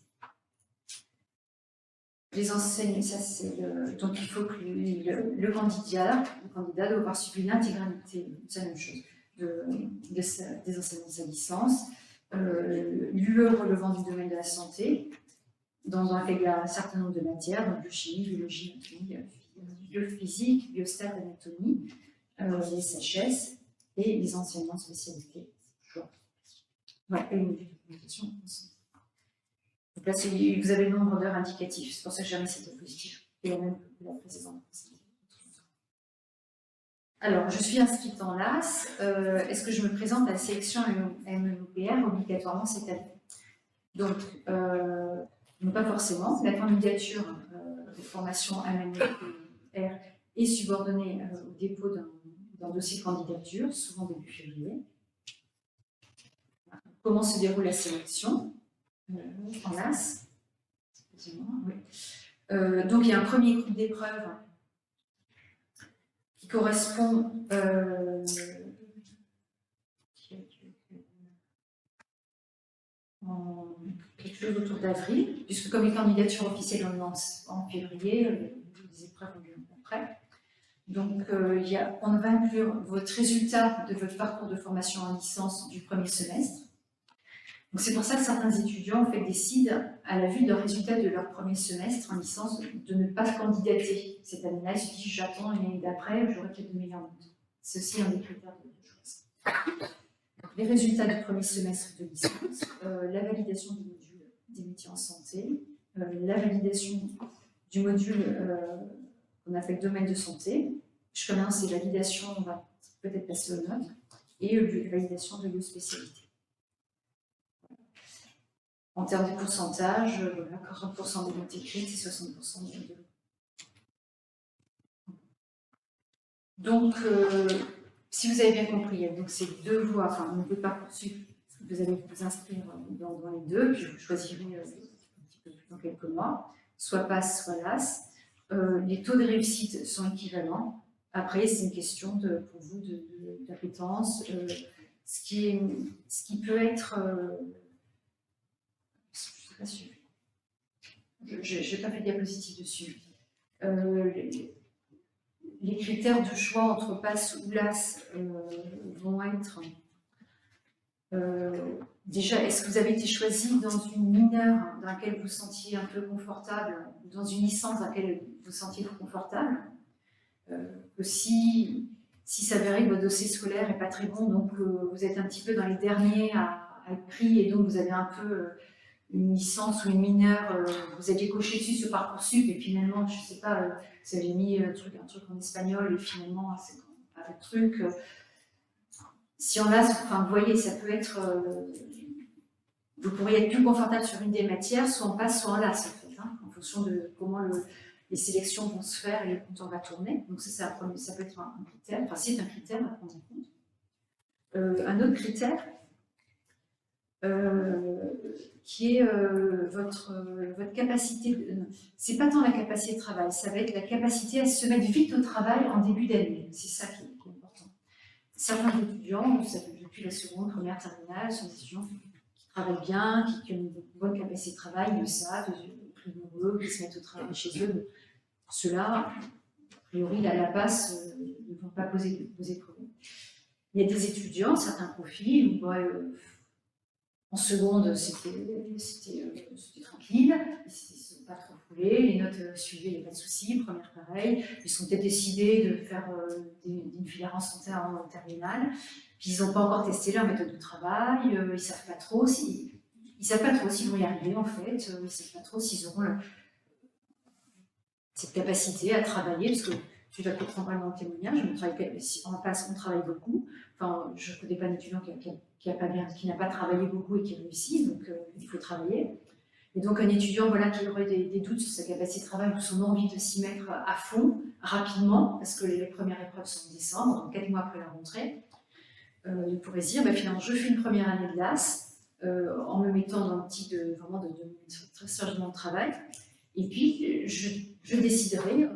Speaker 2: Les enseignements, ça c'est donc il faut que le candidat doit avoir suivi l'intégralité, c'est la même chose, des enseignements de sa licence, l'UE relevant du domaine de la santé, dans lequel il y a un certain nombre de matières, donc biochimie, biologie, biophysique, biostat, anatomie, les SHS et les enseignements de spécialité. Ouais, et une module de présentation. Donc là, vous avez le nombre d'heures indicatif, c'est pour ça que j'ai mis cette positif, et la même que la précédente. Alors, je suis inscrite en LAS. Est-ce que je me présente à la sélection MEPR obligatoirement cette année? Donc, non, pas forcément. La candidature de formation MEPR est subordonnée au dépôt d'un dossier de candidature, souvent début février. Comment se déroule la sélection en LAS? Oui. Donc, il y a un premier groupe d'épreuves qui correspond en quelque chose autour d'avril, puisque comme les candidatures officielles on lance en février, les épreuves ont lieu après. Donc, on va inclure votre résultat de votre parcours de formation en licence du premier semestre. Donc, c'est pour ça que certains étudiants en fait, décident, à la vue de leurs résultats de leur premier semestre en licence, de ne pas candidater cette année-là. Ils se disent, j'attends une année d'après, j'aurai peut-être de meilleures notes. C'est aussi un des critères de choix. Les résultats du premier semestre de licence, la validation du module des métiers en santé, la validation du module qu'on appelle domaine de santé. Je commence les validations, on va peut-être passer aux notes, et la validation de nos spécialités. En termes de pourcentage, 40% des notes écrites et 60% de notes. Donc, si vous avez bien compris, il y a donc ces deux voies, enfin, on ne peut pas poursuivre, vous allez vous inscrire dans les deux, puis vous choisirez un petit peu plus dans quelques mois, soit PASS, soit LAS. Les taux de réussite sont équivalents. Après, c'est une question pour vous d'appétence. Ce qui peut être... je n'ai pas fait de diapositive dessus. Les critères de choix entre PASS ou LAS vont être déjà, est-ce que vous avez été choisi dans une mineure dans laquelle vous vous sentiez un peu confortable, dans une licence dans laquelle vous vous sentiez confortable, que si s'avérait que votre dossier scolaire n'est pas très bon, donc vous êtes un petit peu dans les derniers à être pris et donc vous avez un peu une licence ou une mineure, vous aviez coché dessus sur Parcoursup et finalement, je ne sais pas, vous avez mis un truc en espagnol et finalement, c'est pas le truc. Si on a, enfin, vous voyez, ça peut être, vous pourriez être plus confortable sur une des matières, soit on passe, soit on lasse, en fait, hein, en fonction de comment les sélections vont se faire et le compteur va tourner. Donc ça peut être un critère, enfin c'est un critère à prendre en compte. Un autre critère, qui est votre capacité, c'est pas tant la capacité de travail, ça va être la capacité à se mettre vite au travail en début d'année, c'est ça qui est important. Certains étudiants, depuis la seconde, première, terminale, sont des étudiants qui travaillent bien, qui ont une bonne capacité de travail, ils le savent, rigoureux, qui se mettent au travail chez eux. Pour ceux-là, a priori, la passe ne vont pas poser problème. Il y a des étudiants, certains profils, où en seconde, c'était tranquille, ils ne sont pas trop foulés, les notes suivaient, il n'y a pas de souci, première pareil. Ils sont peut-être décidés de faire une filière en santé en terminale, puis ils n'ont pas encore testé leur méthode de travail, ils ne savent pas trop s'ils vont y arriver en fait, ils ne savent pas trop s'ils auront cette capacité à travailler, parce que tu vas peut-être en parler dans le témoignage, en passe, on travaille beaucoup. Enfin, je ne connais pas d'étudiant qui n'a pas travaillé beaucoup et qui réussit, donc il faut travailler. Et donc un étudiant qui aurait des doutes sur sa capacité de travail ou son envie de s'y mettre à fond, rapidement, parce que les premières épreuves sont en décembre, donc 4 mois après la rentrée, il pourrait se dire, finalement, je fais une première année de LAS, en me mettant dans le type de très sérieusement de travail, et puis je déciderai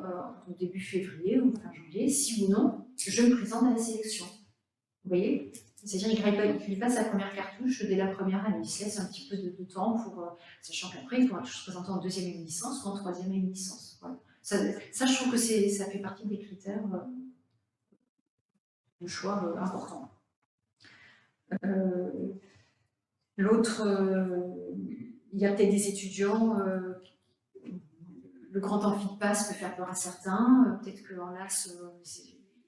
Speaker 2: au début février ou fin janvier, si ou non, je me présente à la sélection. Vous voyez? C'est-à-dire qu'il ne passe sa première cartouche dès la première année. Il se laisse un petit peu de temps pour, sachant qu'après, il pourra toujours se présenter en deuxième année de licence ou en troisième année de licence. Voilà. Ça, je trouve que ça fait partie des critères de choix importants. L'autre, il y a peut-être des étudiants, le grand amphi de passe peut faire peur à certains, peut-être qu'en LAS,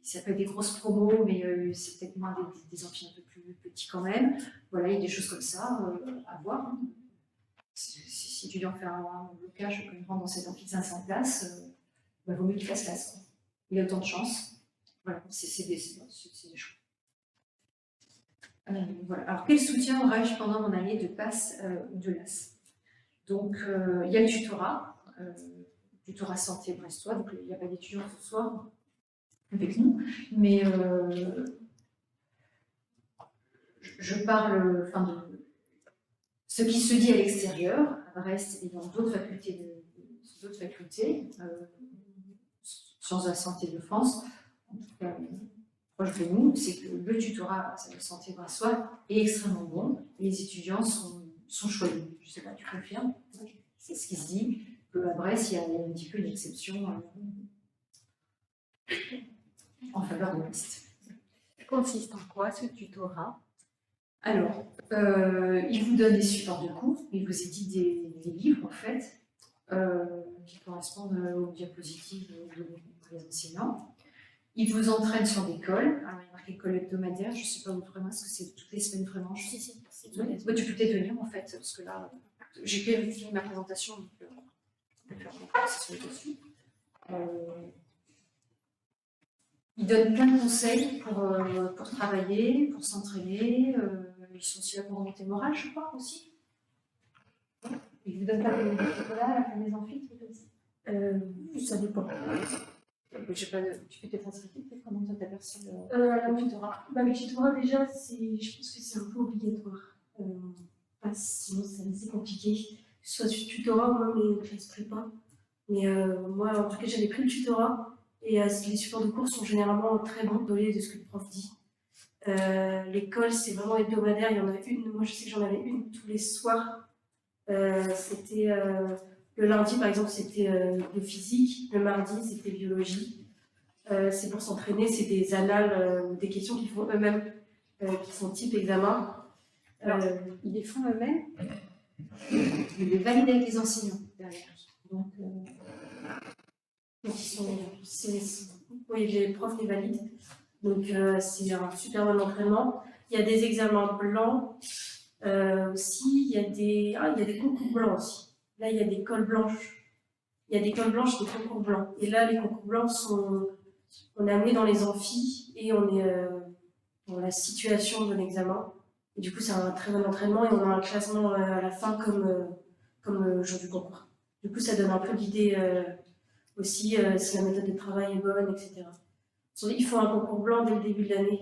Speaker 2: ça peut être des grosses promos, mais c'est peut-être moins des amphis un peu plus petits quand même. Voilà, il y a des choses comme ça à voir. Hein. Si l'étudiant fait un blocage quand il rentre dans cet amphi de 500 places, il vaut mieux qu'il fasse LAS. Il a autant de chance. Voilà, c'est des choix. Voilà. Alors, quel soutien aurais-je pendant mon année de passe de LAS? Donc, il y a le tutorat santé brestois, donc il n'y a pas d'étudiants ce soir avec nous, mais je parle de ce qui se dit à l'extérieur, à Brest et dans d'autres facultés, sciences de la santé de France, en tout cas proche de nous, c'est que le tutorat de santé brestois est extrêmement bon, et les étudiants sont choyés. Je ne sais pas, tu confirmes? C'est ce qui se dit, qu'à Brest, il y a un petit peu une exception en faveur de Brest.
Speaker 3: Ça consiste en quoi ce tutorat?
Speaker 2: Alors, il vous donne des supports de cours, il vous édite des livres en fait, qui correspondent aux diapositives des enseignants. Il vous entraîne sur des cols. Alors, il y a marqué colle hebdomadaire, je ne sais pas vraiment, est-ce que c'est toutes les semaines vraiment?
Speaker 3: Si, c'est tout.
Speaker 2: Ouais, tu peux peut-être venir en fait, parce que là, j'ai fini ma présentation, donc on peut faire une conversation dessus. Ils donnent plein de conseils pour travailler, pour s'entraîner. Ils sont aussi là pour remonter le moral, je crois, aussi. Ils vous donnent pas des chocolats à la fin des amphis, trucs comme ça?
Speaker 3: Ça dépend.
Speaker 2: Tu peux peut-être expliquer comment tu as perçu
Speaker 3: le
Speaker 2: tutorat?
Speaker 3: Le tutorat, déjà, je pense que c'est un peu obligatoire. Sinon, c'est compliqué. Soit du tutorat, moi, mais je n'espère pas. Mais moi, en tout cas, j'avais pris le tutorat. Et les supports de cours sont généralement très bons, de ce que le prof dit. L'école, c'est vraiment hebdomadaire. Il y en a une, moi je sais que j'en avais une tous les soirs. C'était le lundi, par exemple, c'était de physique. Le mardi, c'était biologie. C'est pour s'entraîner, c'est des annales ou des questions qu'ils font eux-mêmes, qui sont type examen.
Speaker 2: Alors, ils les font eux-mêmes, ils les valident avec les enseignants derrière. Donc oui, les profs les valident. Donc c'est un super bon entraînement. Il y a des examens blancs
Speaker 3: Aussi, il y a des concours blancs aussi. Là, il y a des cols blanches. Il y a des cols blanches, des concours blancs. Et là, les concours blancs on est amené dans les amphis et on est dans la situation de l'examen. Et du coup, c'est un très bon entraînement et on a un classement à la fin comme le jour du concours. Du coup, ça donne un peu d'idée aussi si la méthode de travail est bonne, etc. Il faut un concours blanc dès le début de l'année,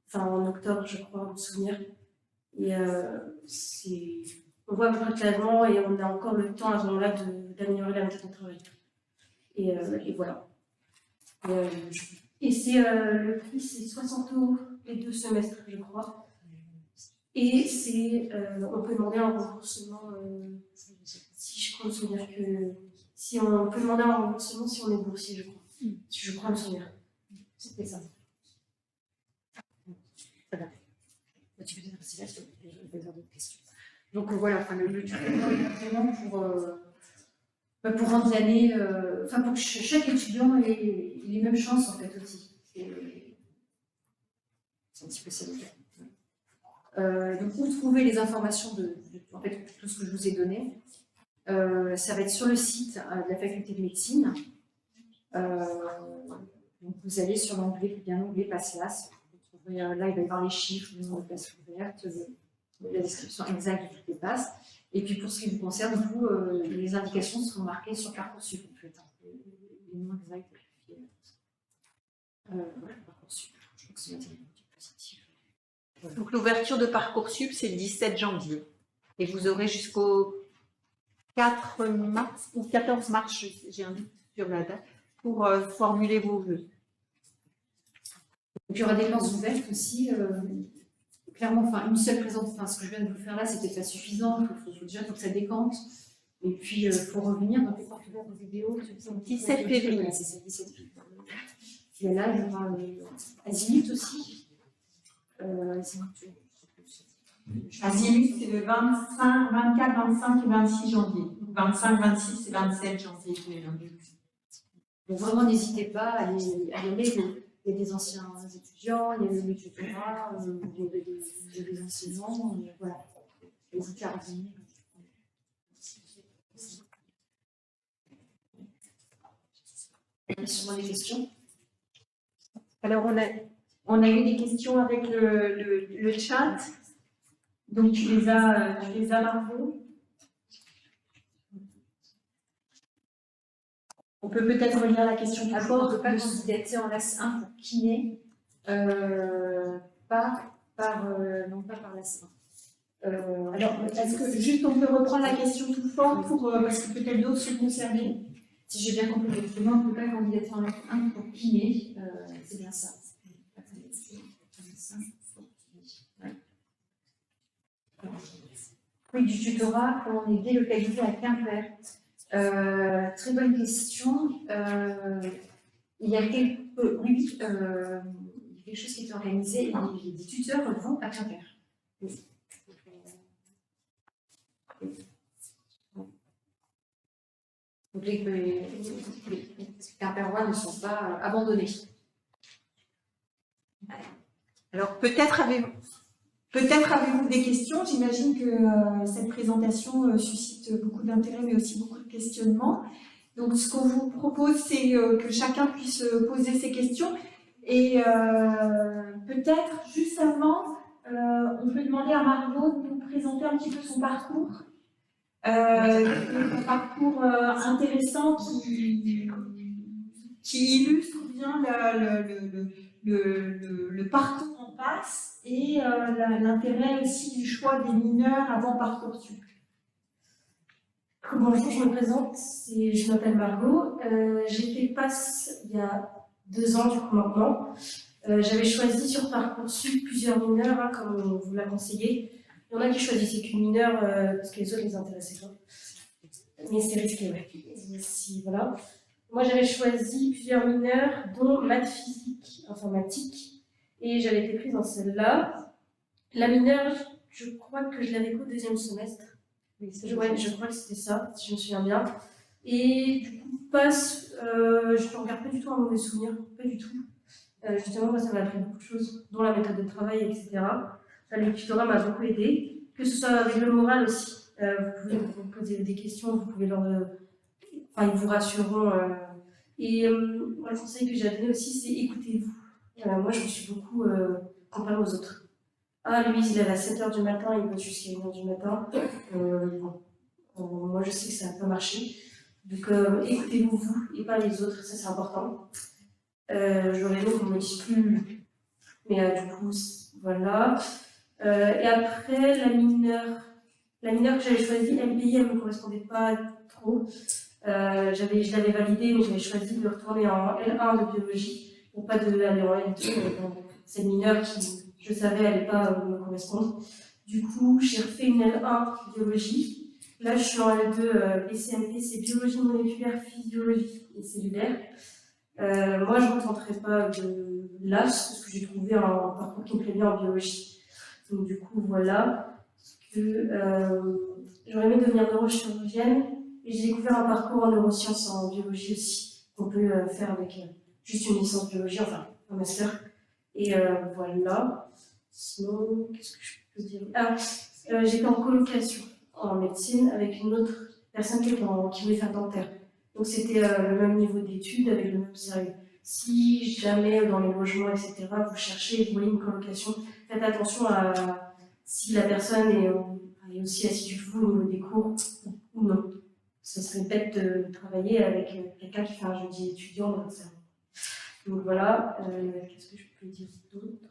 Speaker 3: enfin en octobre, je crois, me souvenir. Et on voit à peu près le classement et on a encore le temps à ce moment-là d'améliorer la méthode de travail. Et voilà. Et le prix, c'est 60 € les 2 semestres, je crois. Et on peut demander un remboursement, si je crois me souvenir que. Si on peut demander un remboursement si on est boursier, je crois. Si je crois me souvenir. C'était ça.
Speaker 2: Très bien. Tu peux rester là, je vais faire d'autres questions. Donc voilà, le tutoriel est vraiment pour rendre l'année, pour que chaque étudiant ait les mêmes chances en fait aussi. C'est un petit peu ça. Donc où trouver les informations en fait, tout ce que je vous ai donné. Ça va être sur le site de la faculté de médecine. Donc vous allez sur l'onglet PASLAS. Là, il va y avoir les chiffres, le nombre de places ouvertes, la description exacte de toutes les places. Et puis pour ce qui vous concerne, vous, les indications seront marquées sur Parcoursup en fait. Les noms exacts. Voilà, Parcoursup. Je crois que c'est positif.
Speaker 1: Voilà. Donc l'ouverture de Parcoursup, c'est le 17 janvier. Et vous aurez jusqu'au 4 mars ou 14 mars, j'ai un doute sur la date, pour formuler vos vœux.
Speaker 2: Il y aura des places ouvertes aussi. Clairement, une seule présentation, ce que je viens de vous faire là, c'était pas suffisant. Il faut déjà que ça décante. Et puis, il faut revenir dans les portes ouvertes de vidéo.
Speaker 1: 17 février.
Speaker 2: C'est ça, 17 février. Et là, il y aura Azimut aussi.
Speaker 1: Azimut, c'est le 25, 24, 25 et 26 janvier. 25, 26 et 27 janvier.
Speaker 2: Donc vraiment, n'hésitez pas à y aller. Il y a des anciens étudiants, il y a le tutorat, il y a des enseignants, voilà. N'hésitez à revenir. Il y a sûrement des questions.
Speaker 1: Alors, on a eu des questions avec le chat. Donc, tu les as, Margot. On peut peut-être relire la question tout
Speaker 2: d'abord. On ne peut pas candidater en LAS1 pour kiné, non pas par LAS1.
Speaker 1: Alors, est-ce que juste on peut reprendre la question tout fort parce que peut-être d'autres sont concernés?
Speaker 2: Si j'ai bien compris, justement, on ne peut pas candidater en LAS1 pour kiné, c'est bien ça. Oui, du tutorat quand on est délocalisé à Quimper. Très bonne question. Il y a quelque chose qui est organisé et des tuteurs vont à Quimper. Oui. Donc les Quimperois ne sont pas abandonnés.
Speaker 1: Alors peut-être avez-vous des questions. J'imagine que cette présentation suscite beaucoup d'intérêt, mais aussi beaucoup de questionnements. Donc, ce qu'on vous propose, c'est que chacun puisse poser ses questions. Et peut-être, juste avant, on peut demander à Margot de nous présenter un petit peu son parcours. Un parcours intéressant qui illustre bien le parcours en passe et l'intérêt aussi du choix des mineurs avant Parcoursup.
Speaker 3: Bonjour, je me présente, je m'appelle Margot. J'ai fait PASS il y a 2 ans du coup maintenant. J'avais choisi sur Parcoursup plusieurs mineurs, comme vous l'a conseillé. Il y en a qui choisissaient qu'une mineure parce que les autres les intéressaient pas. Mais c'est risqué, ouais. Voilà. Moi, j'avais choisi plusieurs mineurs, dont maths, physique, informatique, et j'avais été prise dans celle-là. La mineure, je crois que je l'avais qu'au 2e semestre. Oui, je crois que c'était ça, si je me souviens bien. Et du coup, PASS, je ne regarde pas du tout un mauvais souvenir, pas du tout. Justement, moi, ça m'a appris beaucoup de choses, dont la méthode de travail, etc. Le tutorat m'a beaucoup aidé. que ce soit avec le moral aussi. Vous pouvez vous poser des questions, vous pouvez leur... Enfin, ils vous rassureront. Moi, le conseil que j'ai à donner aussi, c'est écoutez-vous. Moi, je me suis beaucoup comparée aux autres. Ah, lui, il est à 7h du matin, il bosse jusqu'à 1h du matin. Bon, moi, je sais que ça n'a pas marché. Donc, écoutez-vous, vous, et pas les autres, ça, c'est important. J'aurais aimé qu'on me dise plus. Mais du coup, voilà. Et après, la mineure que j'avais choisie, MPI, elle ne me correspondait pas trop. Je l'avais validée, mais j'avais choisi de retourner en L1 de biologie pour pas aller en L2. C'est une mineure qui, je savais, n'allait pas me correspondre. Du coup, j'ai refait une L1 biologie. Là, je suis en L2 BCMP, c'est biologie moléculaire, physiologie et cellulaire. Moi, je ne retenterai pas de l'AS parce que j'ai trouvé un parcours qui me plaît bien en biologie. Donc, du coup, voilà. J'aurais aimé devenir neurochirurgienne et j'ai découvert un parcours en neurosciences en biologie aussi, qu'on peut faire avec juste une licence biologie, enfin un master. Et voilà. Sinon, qu'est-ce que je peux dire? J'étais en colocation en médecine avec une autre personne qui voulait faire dentaire. Donc c'était le même niveau d'études avec le même sérieux. Si jamais dans les logements, etc., vous cherchez, vous voyez une colocation, faites attention à si la personne est aussi assidue que vous au niveau des cours ou non. Ce serait bête de travailler avec quelqu'un qui fait un jeudi étudiant dans votre cerveau. Donc voilà, qu'est-ce que je peux dire d'autre?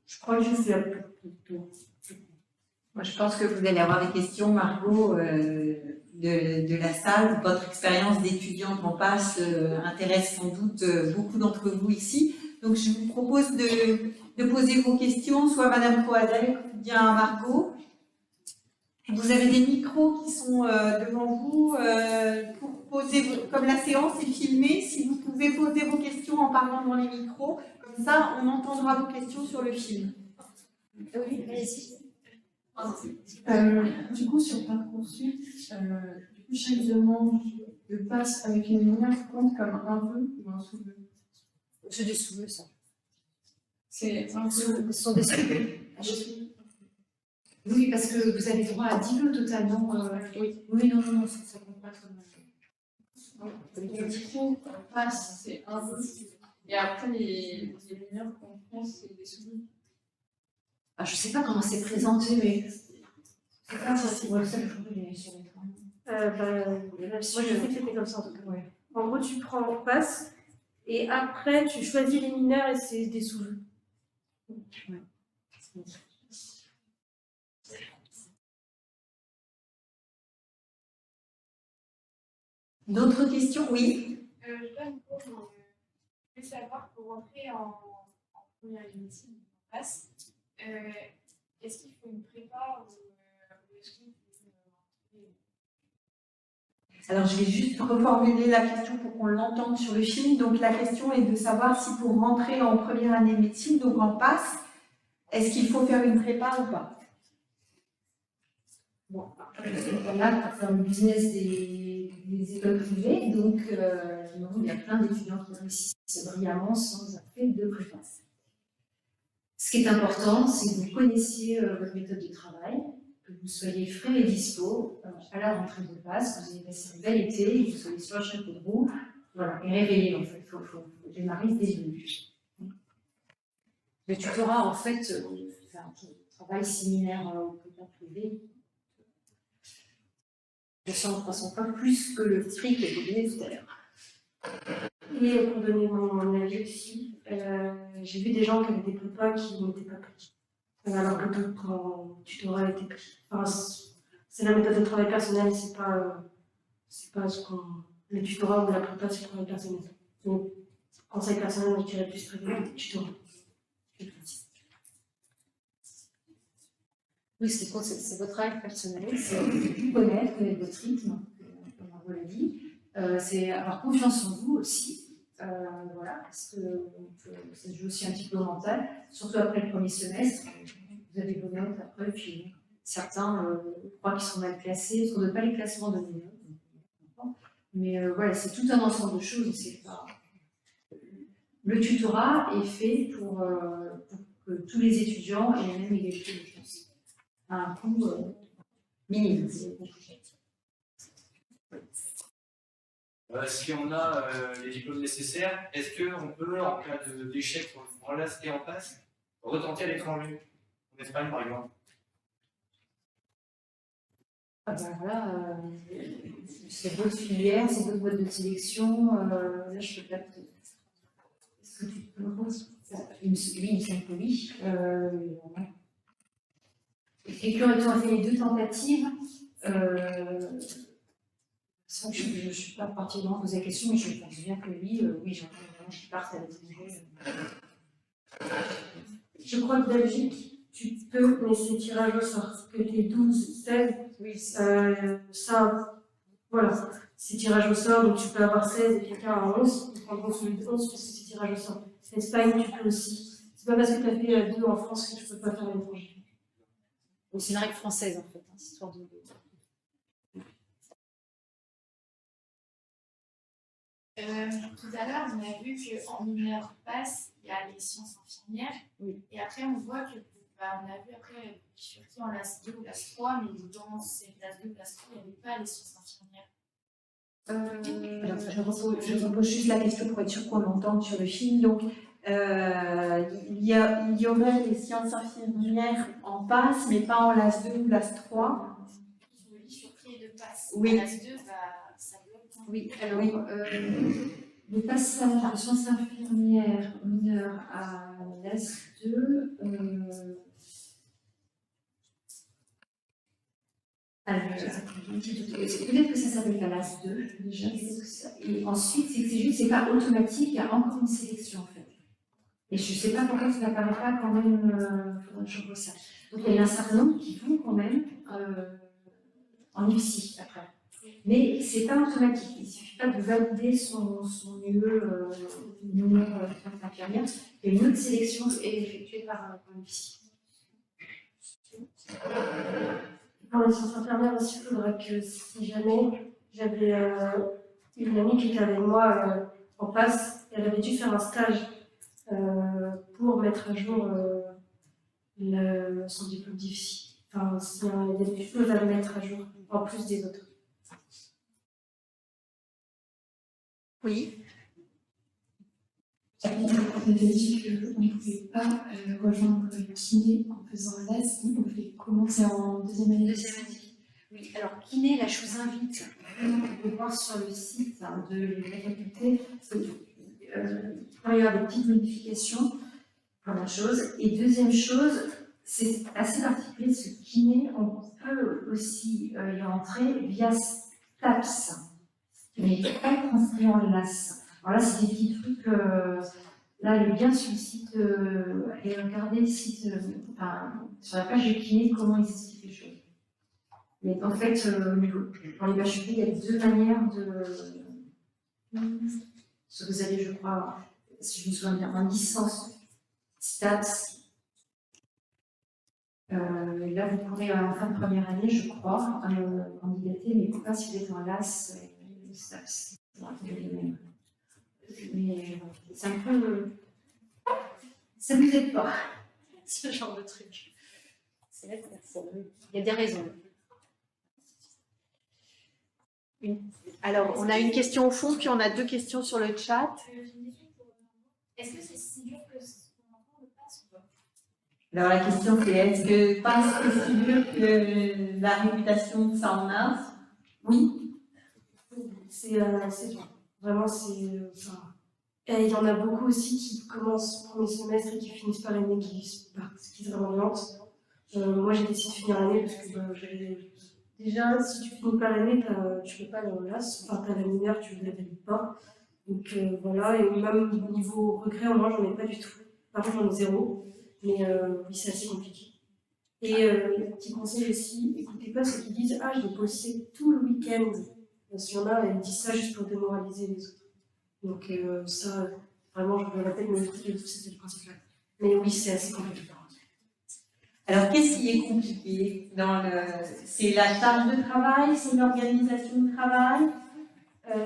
Speaker 3: Je crois que je fais un peu de tout.
Speaker 4: Moi, je pense que vous allez avoir des questions, Margot, de la salle. Votre expérience d'étudiante en passe intéresse sans doute beaucoup d'entre vous ici. Donc, je vous propose de poser vos questions, soit à Madame Coadec ou bien à Margot. Vous avez des micros qui sont devant vous pour poser, comme la séance est filmée, si vous pouvez poser vos questions en parlant dans les micros, comme ça, on entendra vos questions sur le film.
Speaker 2: Oui, allez-y.
Speaker 5: Du coup, sur Parcoursup, chaque demande de passe avec une lumière compte comme un vœu ou un sous-vœu?
Speaker 2: C'est des sous-vœux, ça.
Speaker 5: C'est un vœu.
Speaker 2: Ce sont des sous-vœux. Oui, parce que vous avez droit à 10 vœux totalement. Oui, non, ça compte pas comme
Speaker 5: Du coup, passe, c'est un vœu. Et après, les lumières qu'on prend, c'est des sous-vœux.
Speaker 2: Ah, je ne sais pas comment c'est présenté, mais c'est pas ça, c'est ça que je voulais sur l'écran.
Speaker 3: Moi, je sais que c'était comme ça en tout cas. Ouais. En gros, tu prends en passe et après, tu choisis les mineurs et c'est des sous-vœux.
Speaker 2: Ouais.
Speaker 4: D'autres questions? Oui.
Speaker 6: Je donne pour je veux savoir pour rentrer en première année de médecine en passe, est-ce qu'il faut une prépa ou est-ce qu'il faut
Speaker 4: Alors, je vais juste reformuler la question pour qu'on l'entende sur le film. Donc, la question est de savoir si pour rentrer en première année de médecine, donc en passe, est-ce qu'il faut faire une prépa ou pas?
Speaker 2: Bon, là, pour faire le business des écoles privées, donc il y a plein d'étudiants qui réussissent brillamment sans avoir fait de prépa. Ce qui est important, c'est que vous connaissiez votre méthode de travail, que vous soyez frais et dispo à la rentrée de passe, que vous ayez passé un bel été, que vous soyez sur le chapeau de roue, voilà, et réveillé en fait, il faut démarrer dès le début. Le tutorat, en fait, c'est un travail similaire au tutorat privé. 200-300 fois plus que le prix que vous donnez tout à l'heure.
Speaker 3: Et pour donner mon avis aussi, j'ai vu des gens qui avaient des prépas qui n'étaient pas pris. Alors que d'autres en tutorat étaient pris. Enfin, c'est la méthode de travail personnel, c'est pas ce qu'on. Le tutorat ou la prépa, c'est le travail personnel. Donc, conseil personnel, je dirais plus prépa que tutorat.
Speaker 2: Oui, ce qui compte, c'est votre travail personnel, c'est connaître votre rythme, comme on l'a dit. C'est avoir confiance en vous aussi, voilà, parce que ça joue aussi un petit peu au mental, surtout après le premier semestre. Vous avez vos notes après, puis certains croient qu'ils sont mal classés, parce qu'on ne donne pas les classements de mes notes. Mais voilà, c'est tout un ensemble de choses, c'est pas. le tutorat est fait pour que tous les étudiants aient la même égalité de chance. À un coût minime.
Speaker 7: Si on a les diplômes nécessaires, est-ce qu'on peut, en cas d'échec sur le LAS et en passe, retenter à l'étranger, en Espagne par exemple?
Speaker 2: Ah ben là, c'est d'autres filières, c'est d'autres boîtes de sélection. Là, je peux pas te... Est-ce que tu peux me rendre ça? Oui, il me semble que oui. Et puis, on a fait les 2 tentatives. Ça, je ne suis pas particulièrement posé la question, mais je pense bien que oui, j'entends vraiment qu'ils partent à l'étranger.
Speaker 3: Je crois que Belgique, tu peux, mais c'est tirage au sort. Que tu es 12, 16,
Speaker 2: Oui,
Speaker 3: ça, voilà, c'est tirage au sort, donc tu peux avoir 16 et quelqu'un à 11, ils prendront celui de 11 parce que c'est tirage au sort. Espagne, tu peux aussi. C'est pas parce que tu as fait 2 en France que tu peux pas faire à l'étranger.
Speaker 2: c'est une règle française en fait, cette histoire de.
Speaker 6: Tout à l'heure, on a vu qu'en mineur passe, il y a les sciences infirmières.
Speaker 2: Oui.
Speaker 6: Et après, on voit que, on a vu après, surtout en LAS 2 ou LAS 3, mais dans ces LAS 2 ou LAS 3, il n'y avait pas les sciences infirmières.
Speaker 2: Alors, je repose juste la question pour être sûr qu'on l'entende sur le film. Donc,
Speaker 4: il y aurait les sciences infirmières en passe, mais pas en LAS 2 ou LAS 3.
Speaker 6: Sur pied de passe.
Speaker 4: Oui.
Speaker 6: En LAS 2, ça bloque.
Speaker 2: oui, alors, le passage de sciences infirmières mineures à LAS 2, peut-être que ça s'appelle la LAS 2, déjà, et ensuite, c'est pas automatique, il y a encore une sélection en fait. Et je ne sais pas pourquoi ça n'apparaît pas quand même, faudrait que je revoie ça. Donc il y a un certain nombre qui vont quand même en IFSI après. Mais c'est pas automatique, il ne suffit pas de valider son UE infirmière, et une autre sélection est effectuée par l'IFSI.
Speaker 3: Pour les sciences infirmières aussi, il faudrait que si jamais j'avais une amie qui était avec moi en passe, elle avait dû faire un stage pour mettre à jour son diplôme d'IFSI. Enfin, il y a des choses à mettre à jour en plus des autres.
Speaker 1: Oui.
Speaker 8: On avait dit qu'on ne pouvait pas rejoindre le kiné en faisant un LAS, donc on pouvait commencer en deuxième année.
Speaker 2: Oui, alors kiné, là je vous invite de voir sur le site de la faculté, il y a des petites modifications, première chose. Et deuxième chose, c'est assez particulier, ce kiné, on peut aussi y rentrer via STAPS, mais pas être inscrit en LAS. Alors là, c'est des petits trucs. Là, le lien sur le site, et regardez le site, sur la page de kiné, comment ils expliquent les choses. Mais en fait, pour les BHEP, il y a 2 manières de. Ce que vous avez, je crois, si je me souviens bien, en licence STAPS. Là, vous pourrez, en fin de première année, je crois, candidater, mais pas si vous êtes en LAS, STAPS. Mais c'est un peu. Ça ne me plaît pas, ce genre de truc. C'est vrai qu'il y a des raisons.
Speaker 1: Alors, on a une question au fond, puis on a 2 questions sur le chat.
Speaker 6: Est-ce que c'est si dur que ce qu'on entend le passe ou pas?
Speaker 4: Alors la question c'est est-ce que passe est si dur que la réputation que ça en a?
Speaker 3: Oui, c'est dur. Vraiment, c'est. Et il y en a beaucoup aussi qui commencent le premier semestre et qui finissent par l'année, qui sont vraiment lentes. Moi, j'ai décidé de finir l'année parce que déjà, si tu finis pas l'année, tu peux pas aller en LAS. Enfin, tu as la mineure, tu ne la valides pas. Donc voilà, et même au niveau regret, moi, j'en ai pas du tout. Par contre, j'en ai 0. Mais oui, c'est assez compliqué. Et petit conseil aussi, écoutez pas ceux qui disent « Ah, je vais bosser tout le week-end ». Parce qu'il y en a, elles disent ça juste pour démoraliser les autres. Donc ça, vraiment, je le répète, mais écoutez, c'est le principal. Mais oui, c'est assez compliqué.
Speaker 4: Alors qu'est-ce qui est compliqué c'est la charge de travail, c'est l'organisation de travail?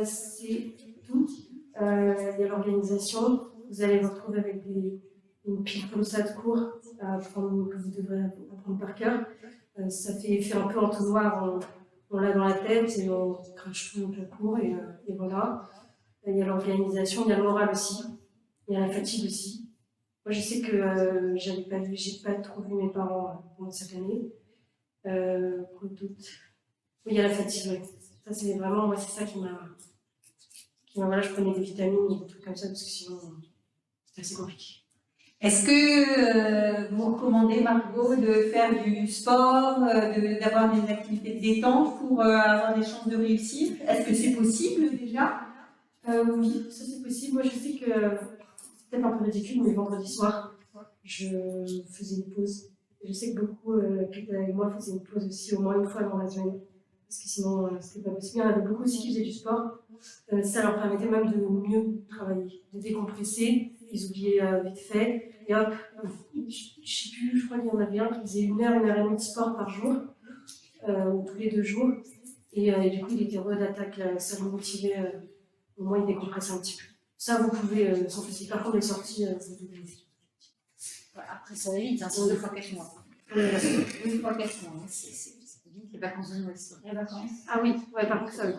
Speaker 3: C'est tout. Il y a l'organisation, vous allez vous retrouver avec une pile comme ça de cours à apprendre, que vous devrez apprendre par cœur. Ça fait effet un peu entonnoir, on l'a dans la tête et on crache tout le cours et voilà. Il y a l'organisation, il y a le moral aussi, il y a la fatigue aussi. Moi, je sais que j'ai pas trop vu mes parents pendant cette année. Quoi d'autre? Oui, il y a la fatigue, ouais. Ça, c'est vraiment, moi, c'est ça qui m'a. Voilà, je prenais des vitamines et des trucs comme ça parce que sinon, c'est assez compliqué.
Speaker 4: Est-ce que vous recommandez, Margot, de faire du sport, d'avoir des activités de détente pour avoir des chances de réussir? Est-ce que c'est possible déjà?
Speaker 3: Oui, ça c'est possible. Moi, je sais que c'est peut-être un peu ridicule, mais vendredi soir, je faisais une pause. Je sais que beaucoup qui étaient avec moi faisaient une pause aussi au moins une fois dans la semaine. Parce que sinon, c'était pas possible. Il y en avait beaucoup aussi qui faisaient du sport. Ça leur permettait même de mieux travailler, de décompresser. Ils oubliaient vite fait. Et hop, je sais plus, je crois qu'il y en avait un qui faisait 1 heure, 1h30 de sport par jour, ou tous les 2 jours. Et du coup, il était heureux d'attaque, ça le motivait, au moins il décompressait un petit peu. Ça, vous pouvez s'en soucier. Par contre, les sorties, vous devez.
Speaker 2: Après, ça va vite, hein, c'est 2 fois 4 mois. 2 fois 4 mois, hein, c'est vite les vacances de Noël. Les vacances.
Speaker 3: Ah oui, ouais, par contre, ça oui.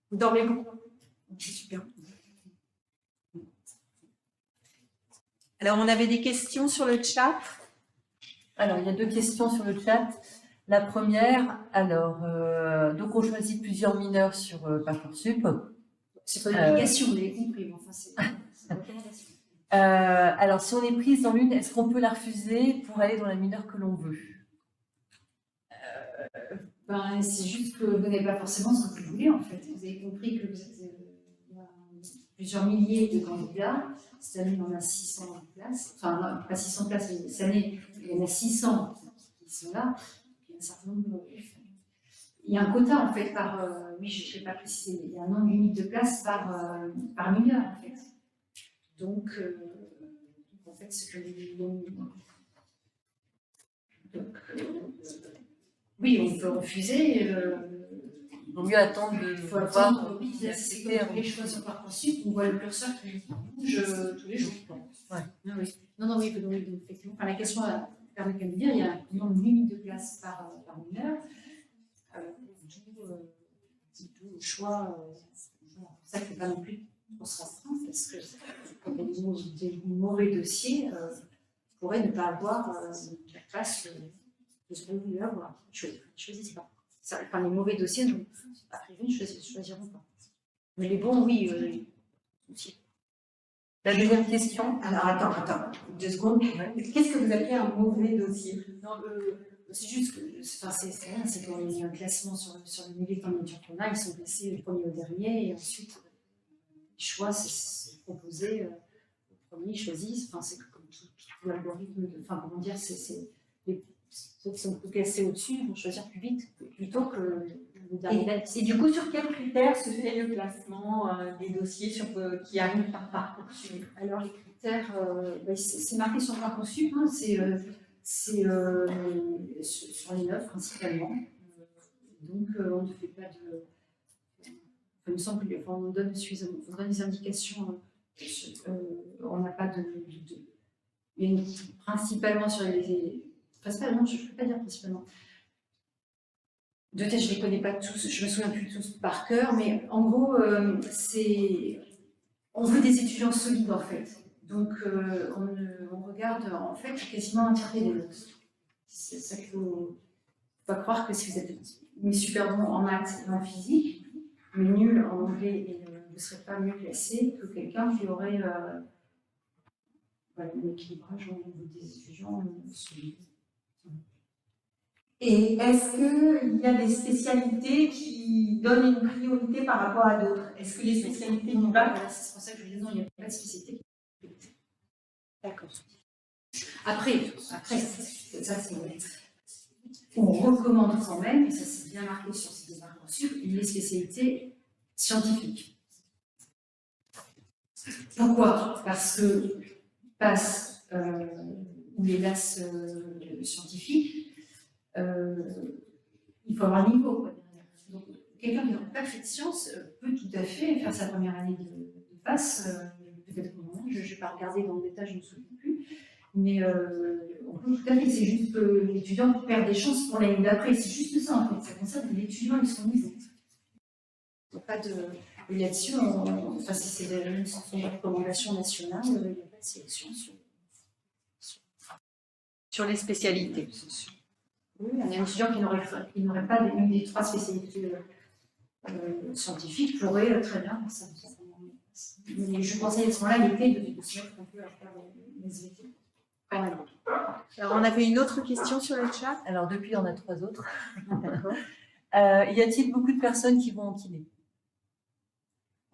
Speaker 3: Vous dormez beaucoup. C'est super.
Speaker 4: Alors, on avait des questions sur le chat.
Speaker 9: Alors, il y a 2 questions sur le chat. La première, alors, donc on choisit plusieurs mineurs sur Parcoursup.
Speaker 2: C'est pas une obligation, vous l'avez compris, mais enfin, c'est une recommandation.
Speaker 9: Alors, si on est prise dans l'une, est-ce qu'on peut la refuser pour aller dans la mineure que l'on veut?
Speaker 2: Ben, c'est juste que vous n'avez pas forcément ce que vous voulez, en fait. Vous avez compris que vous êtes, il y a plusieurs milliers de candidats. Cette année, on a 600 places. Enfin, non, pas 600 places, mais cette année, il y en a 600 qui sont là. Il y a un certain nombre. Il y a un quota, en fait, par. Oui, je ne l'ai pas précisé, il y a un nombre limite de places par mineur, en fait. Donc, en fait, ce que les. Donc, oui, on peut refuser.
Speaker 9: Il vaut mieux attendre de
Speaker 2: Il faut
Speaker 9: voir.
Speaker 2: attendre. Oui, c'est comme tous les choix sur Parcoursup, on voit le curseur qui bouge tous les jours.
Speaker 9: Ouais.
Speaker 2: Ah oui. Non, oui, donc, effectivement. Enfin, la question permet quand même de dire il y a un nombre limite de places par mineur. Tout le choix. C'est pour ça qu'il ne faut pas non plus trop se restreindre, parce que quand il y a des mauvais dossiers, vous pourrez ne pas avoir la place de ce que vous voulez avoir. Choisissez pas. Enfin, les mauvais dossiers, non, c'est pas privé, ne choisiront pas. Mais les bons, oui, aussi.
Speaker 9: La deuxième question.
Speaker 4: Alors, attends, 2 secondes. Qu'est-ce que vous appelez un mauvais dossier?
Speaker 2: Non, c'est juste que, enfin, c'est rien, c'est qu'il y a un classement sur le millier de candidatures qu'on a, ils sont classés du premier au dernier, et ensuite, les choix, c'est proposé, le premier choisissent, enfin, c'est comme tout l'algorithme, enfin, comment dire, c'est ceux qui sont classés au-dessus vont choisir plus vite, plutôt que le dernier.
Speaker 4: Et du coup, sur quels critères se fait le classement des dossiers qui arrivent par Parcoursup?
Speaker 2: Alors, les critères, c'est marqué sur Parcoursup, hein, c'est sur les notes principalement. Donc, on ne fait pas de. Il me semble qu'on donne suffisamment, on donne des indications. On n'a pas de. Il y a principalement sur les. Principalement, je ne peux pas dire principalement. De tête, je ne les connais pas tous, je ne me souviens plus tous par cœur, mais en gros, on veut des étudiants solides en fait. Donc, on regarde en fait quasiment l'entièreté des notes. C'est ça qu'il ne faut pas croire que si vous êtes super bon en maths et en physique, mais nul en anglais et vous ne serez pas mieux classé que quelqu'un qui aurait un équilibrage au niveau des étudiants solides.
Speaker 4: Et est-ce qu'il y a des spécialités qui donnent une priorité par rapport à d'autres? Est-ce que les spécialités du bac?
Speaker 2: C'est pour ça que je dis non, il n'y a pas de spécialité. D'accord. Après, ça c'est. On recommande quand même, et ça c'est bien marqué sur ces Parcoursup, les spécialités scientifiques. Pourquoi? Parce que passe ou les classes scientifiques, il faut avoir un niveau. Quoi. Donc, quelqu'un qui n'a pas fait de sciences peut tout à fait faire sa première année de passe, peut-être au moment je ne vais pas regarder dans le détail, je ne me souviens plus. Mais on peut tout à fait, c'est juste que l'étudiant perd des chances pour l'année d'après. C'est juste ça en fait. Ça concerne l'étudiant et son niveau. Il n'y a pas de. Et là-dessus, enfin, si c'est une recommandation nationale, il n'y a pas de sélection
Speaker 4: Sur les spécialités.
Speaker 2: Oui, un étudiant qui n'aurait pas une des 3 spécialités scientifiques pourrait très bien faire ça. Mais je conseille à ce moment-là l'été de se mettre un peu à faire les SVT.
Speaker 4: Alors, on avait une autre question sur le chat.
Speaker 9: Alors, depuis, on a 3 autres. Y a-t-il beaucoup de personnes qui vont en kiné?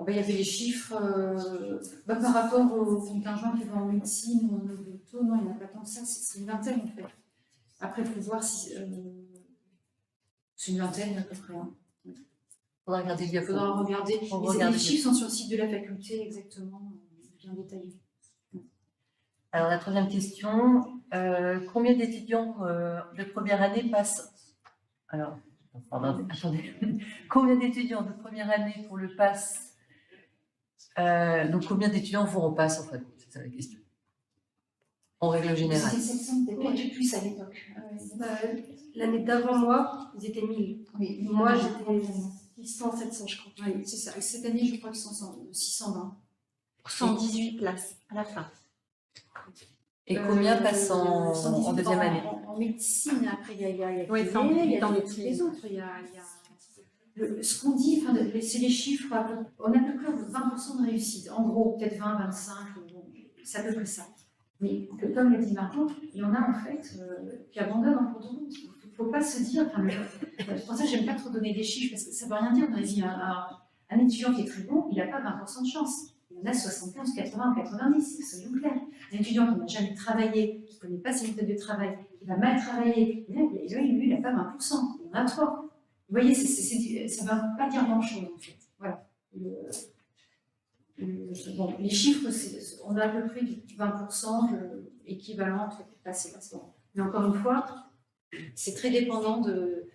Speaker 2: Il y avait les chiffres par rapport aux contingents qui vont en médecine ou en auto, non, il n'y en a pas tant que ça, c'est une vingtaine en fait. Après, il faut voir si. C'est une vingtaine à peu près.
Speaker 9: Il faudra regarder le diapo.
Speaker 2: Il faudra regarder.
Speaker 9: Regarder
Speaker 2: Les chiffres sont sur le site de la faculté exactement, bien détaillés.
Speaker 9: Alors, la 3e question, combien d'étudiants de première année passent... Alors, pardon, attendez. Combien d'étudiants de première année pour le pass donc, combien d'étudiants vont au pass, en fait? C'est ça la question. En règle générale.
Speaker 2: C'était 700, peut-être plus à l'époque.
Speaker 3: L'année d'avant moi, ils étaient 1000.
Speaker 2: Oui,
Speaker 3: Moi, j'étais 600, 700, je crois.
Speaker 2: Oui, c'est ça. Cette année, je crois qu'ils sont 620.
Speaker 4: 118 places à la fin.
Speaker 9: Et combien passent en 2e année?
Speaker 2: En médecine, après, il y a
Speaker 4: Oui,
Speaker 2: il y a
Speaker 4: 118 en
Speaker 2: tous les autres. Ce qu'on dit, c'est les chiffres, on a à peu près 20% de réussite. En gros, peut-être 20, 25, c'est à peu près ça. Mais comme l'a dit Marco, il y en a en fait qui abandonnent en cours de route. Il ne faut pas se dire, c'est pour ça que j'aime pas trop donner des chiffres, parce que ça ne veut rien dire dans la vie. Un étudiant qui est très bon, il n'a pas 20% de chance. Il y en a 75, 80, 90, soyons clairs. Un étudiant qui n'a jamais travaillé, qui ne connaît pas ses méthodes de travail, qui va mal travailler, lui, il n'a pas 20%, il en a 3. Vous voyez, ça ne va pas dire grand-chose, en fait. Voilà. Bon, les chiffres, on a à peu près 20% équivalent entre passé et passant. Mais encore une fois, c'est très dépendant de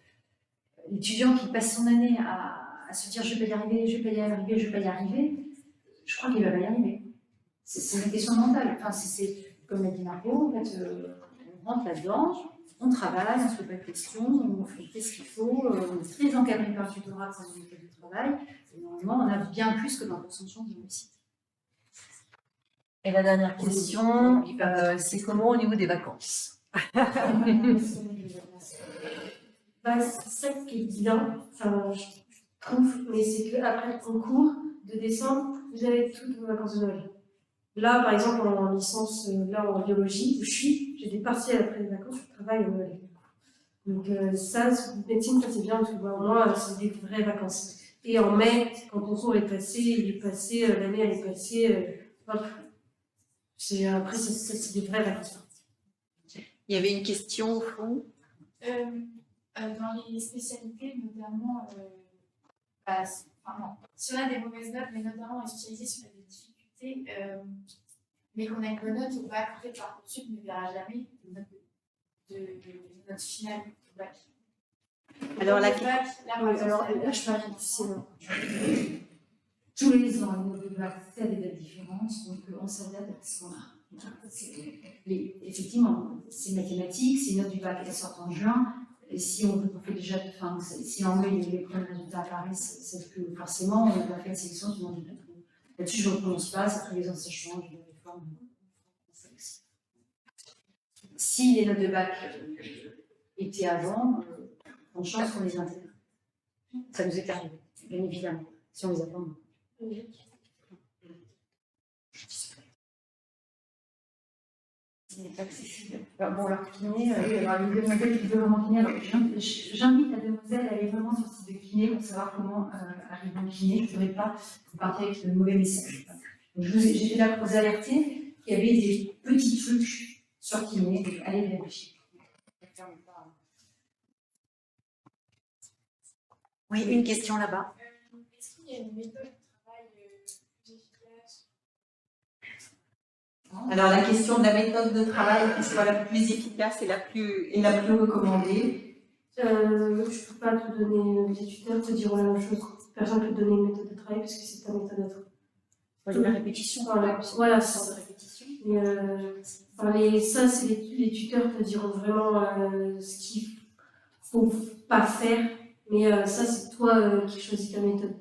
Speaker 2: l'étudiant qui passe son année à se dire je vais pas y arriver, je vais pas y arriver, je vais pas y arriver. Je crois qu'il va pas y arriver. C'est une question mentale. Enfin, c'est comme l'a dit Margot, en fait, on rentre là-dedans, on travaille, on se fait pas de questions, on fait ce qu'il faut, on est très encadré par le tutorat pour une méthode de travail. Et normalement, on a bien plus que 20% de chance de réussite.
Speaker 9: Et la dernière question, c'est comment au niveau des vacances?
Speaker 3: C'est ça qui est bien, enfin, je trouve, mais c'est qu'après le concours de décembre, vous avez toutes vos vacances de Noël. Là, par exemple, en licence, là en biologie, où je suis, j'ai des partiels après les vacances, je travaille en Noël. Donc ça, médecine, ça c'est bien, parce que moi, c'est des vraies vacances. Et en mai, quand le concours est passé, il est passé, l'année elle est passée, hop. Après, c'est des vraies vacances.
Speaker 4: Il y avait une question au fond.
Speaker 6: Dans les spécialités, notamment, si on a des mauvaises notes, mais notamment spécialisées sur des difficultés, mais qu'on a une bonne note au bac, en fait, Parcoursup ne verra jamais de note finale au bac.
Speaker 4: Alors,
Speaker 2: là, je parle du CE1. Tous les ans, le bac, c'est des dates différentes, donc on s'adapte à ce qu'on a. Effectivement, c'est mathématique, c'est une note du bac, elle sort en juin. Et si on fait déjà, enfin, si en mai les premiers résultats apparaissent, c'est que forcément on va faire une sélection du monde du bac. Là-dessus, je ne prononce pas, c'est tous les ans ça change, il y a des réformes. Si les notes de bac étaient avant, on chance qu'on les intègre. Ça nous est arrivé, bien évidemment, si on les attend. C'est accessible. Bon, alors kiné, alors les demoiselles qui veulent en kiné, alors j'invite la demoiselle à aller vraiment sur le site de kiné pour savoir comment arriver en kiné. Je ne voudrais pas vous partir avec de mauvais messages. J'ai fait là pour vous alerter qu'il y avait des petits trucs sur kiné, donc allez vérifier.
Speaker 4: Oui, une question là-bas.
Speaker 6: Est-ce qu'il y a une méthode de travail plus efficace?
Speaker 4: Alors, la question de la méthode de travail qui soit la plus efficace et la plus recommandée.
Speaker 3: Je ne peux pas te donner, les tuteurs te diront la même chose. Personne ne peut te donner une méthode de travail parce que c'est ta méthode à toi.
Speaker 2: Ouais, la répétition,
Speaker 3: Voilà,
Speaker 2: sorte de répétition.
Speaker 3: Ça, c'est les tuteurs te diront vraiment ce qu'il faut pas faire, mais ça, c'est toi qui choisis ta méthode.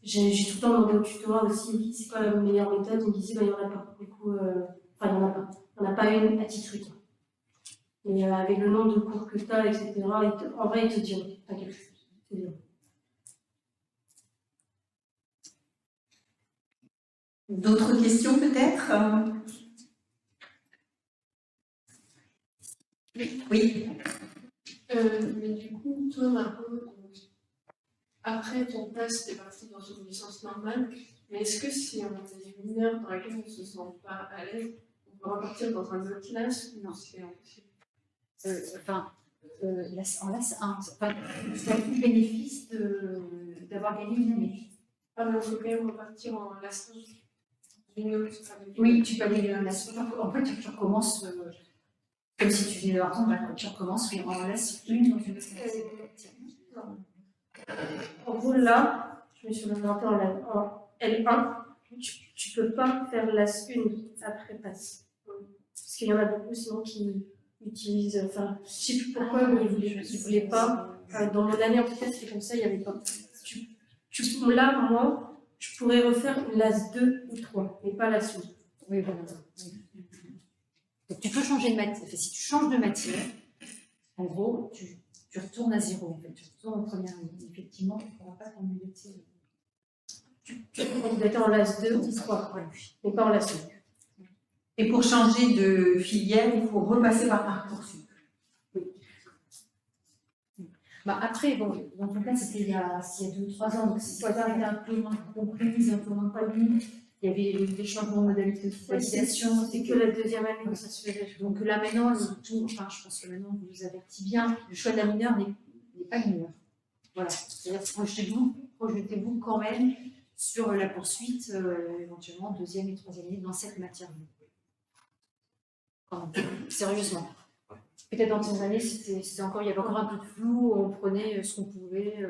Speaker 3: J'ai tout le temps demandé au tutorat aussi, oui, c'est quoi la meilleure méthode? Il me disait, bah, il n'y en a pas. Du coup, il n'y en a pas. Il n'y en a pas une attitrée. Et avec le nombre de cours que tu as, etc., en vrai, ils te diront, t'inquiète, ils te diront.
Speaker 4: D'autres questions peut-être? Oui.
Speaker 6: Mais du coup, toi, Marco, après ton pass, t'es parti dans une licence normale, mais est-ce que si on a des mineurs dans lesquels on ne se sent pas à l'aise, on peut repartir dans un autre classe ou c'est impossible?
Speaker 2: En LAS 1, tu as tout le bénéfice d'avoir gagné une année.
Speaker 6: Ah, mais on peut quand même repartir en LAS 1.
Speaker 2: Oui, tu peux aller en LAS 1. En fait, tu recommences, comme si tu venais de tu recommences en LAS 1 dans une autre classe.
Speaker 3: En gros, là, je me suis orientée en L1. Tu peux pas faire l'AS 1 après passe. Parce qu'il y en a beaucoup sinon qui utilisent. Enfin, je sais plus pourquoi, mais ils voulaient pas. Dans mon année, en tout cas, c'était comme ça, il n'y avait pas. Là, moi, je pourrais refaire une LAS 2 ou 3, mais pas l'AS 1.
Speaker 2: Oui, voilà. Donc, tu peux changer de matière. Si tu changes de matière, en gros, tu retournes à zéro. En fait. Tu retournes en première année. Effectivement, tu ne pourras pas t'ennuyer.
Speaker 3: Tu peux être en LAS 2 ou 3, mais pas en LAS 1.
Speaker 4: Et pour changer de filière, il faut repasser par Parcoursup.
Speaker 2: Oui. Après, bon, en tout cas, c'était il y a 2 ou 3 ans, donc c'est pas un peu moins comprise, un peu moins connue. Il y avait des changements de modalité de validation.
Speaker 3: C'est que la deuxième année que ça se faisait.
Speaker 2: Donc là, maintenant, je pense que maintenant, vous vous avertis bien, le choix de la mineure n'est pas mineur. Voilà. C'est-à-dire, projetez-vous quand même sur la poursuite, éventuellement, deuxième et troisième année dans cette matière. Sérieusement. Peut-être dans ces années, c'était encore, il y avait encore un peu de flou, on prenait ce qu'on pouvait.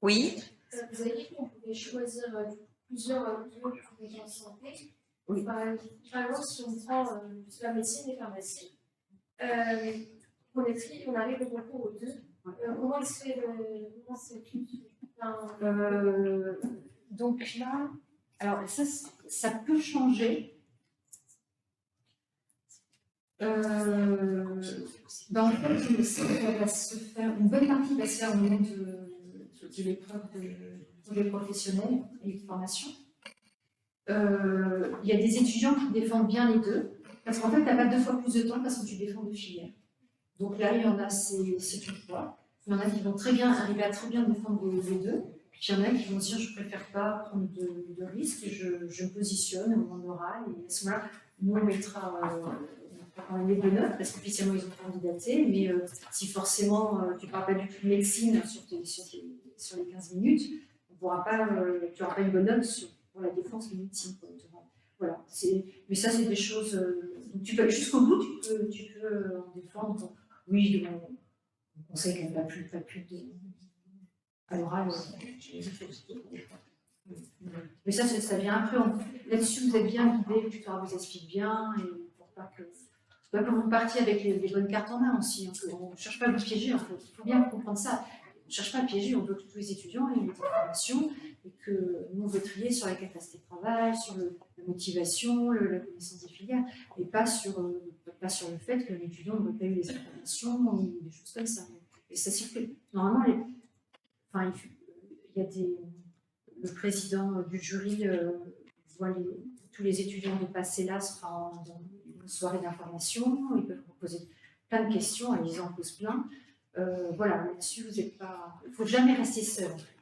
Speaker 4: Oui.
Speaker 6: Vous avez dit qu'on pouvait choisir plusieurs compétences santé.
Speaker 2: Oui.
Speaker 6: Par exemple, si on prend la médecine et pharmacie, on arrive au concours aux deux. Comment c'est
Speaker 2: Donc là, alors ça peut changer. En fait, ça va se faire, une bonne partie va se faire au moment de l'épreuve des professionnels et de formation. Il y a des étudiants qui défendent bien les deux, parce qu'en fait, tu n'as pas 2 fois plus de temps parce que tu défends 2 filières. Donc là, il y en a, c'est une fois. Il y en a qui vont très bien arriver à très bien défendre les deux. Puis il y en a qui vont dire je préfère pas prendre de risques, je me positionne au moment oral et à ce moment-là, nous on mettra quand même des notes parce qu'officiellement ils ont candidaté, mais si forcément tu ne parles pas du tout de médecine sur les 15 minutes, tu n'auras pas une bonne note pour la défense de médecine. Voilà, mais ça c'est des choses. Donc tu peux aller jusqu'au bout, tu peux en défendre. Oui, on conseille qu'il n'y a pas plus à l'oral. Mais ça vient après. Là-dessus, vous êtes bien guidé, le tuteur vous explique bien, et pour pas que vous partiez avec les bonnes cartes en main aussi. On ne cherche pas à vous piéger, il faut bien comprendre ça. On ne cherche pas à piéger, on veut que tous les étudiants aient des informations et que nous, on veut trier sur la capacité de travail, sur la motivation, la connaissance des filières, et pas sur le fait que l'étudiant ne veut pas eu les informations ou des choses comme ça. Et ça circule. Normalement, il y a le président du jury voit tous les étudiants de passer là sera dans une soirée d'information, ils peuvent vous poser plein de questions, et ils en posent plein. Voilà, là-dessus, vous n'êtes pas. Il ne faut jamais rester seul, en fait.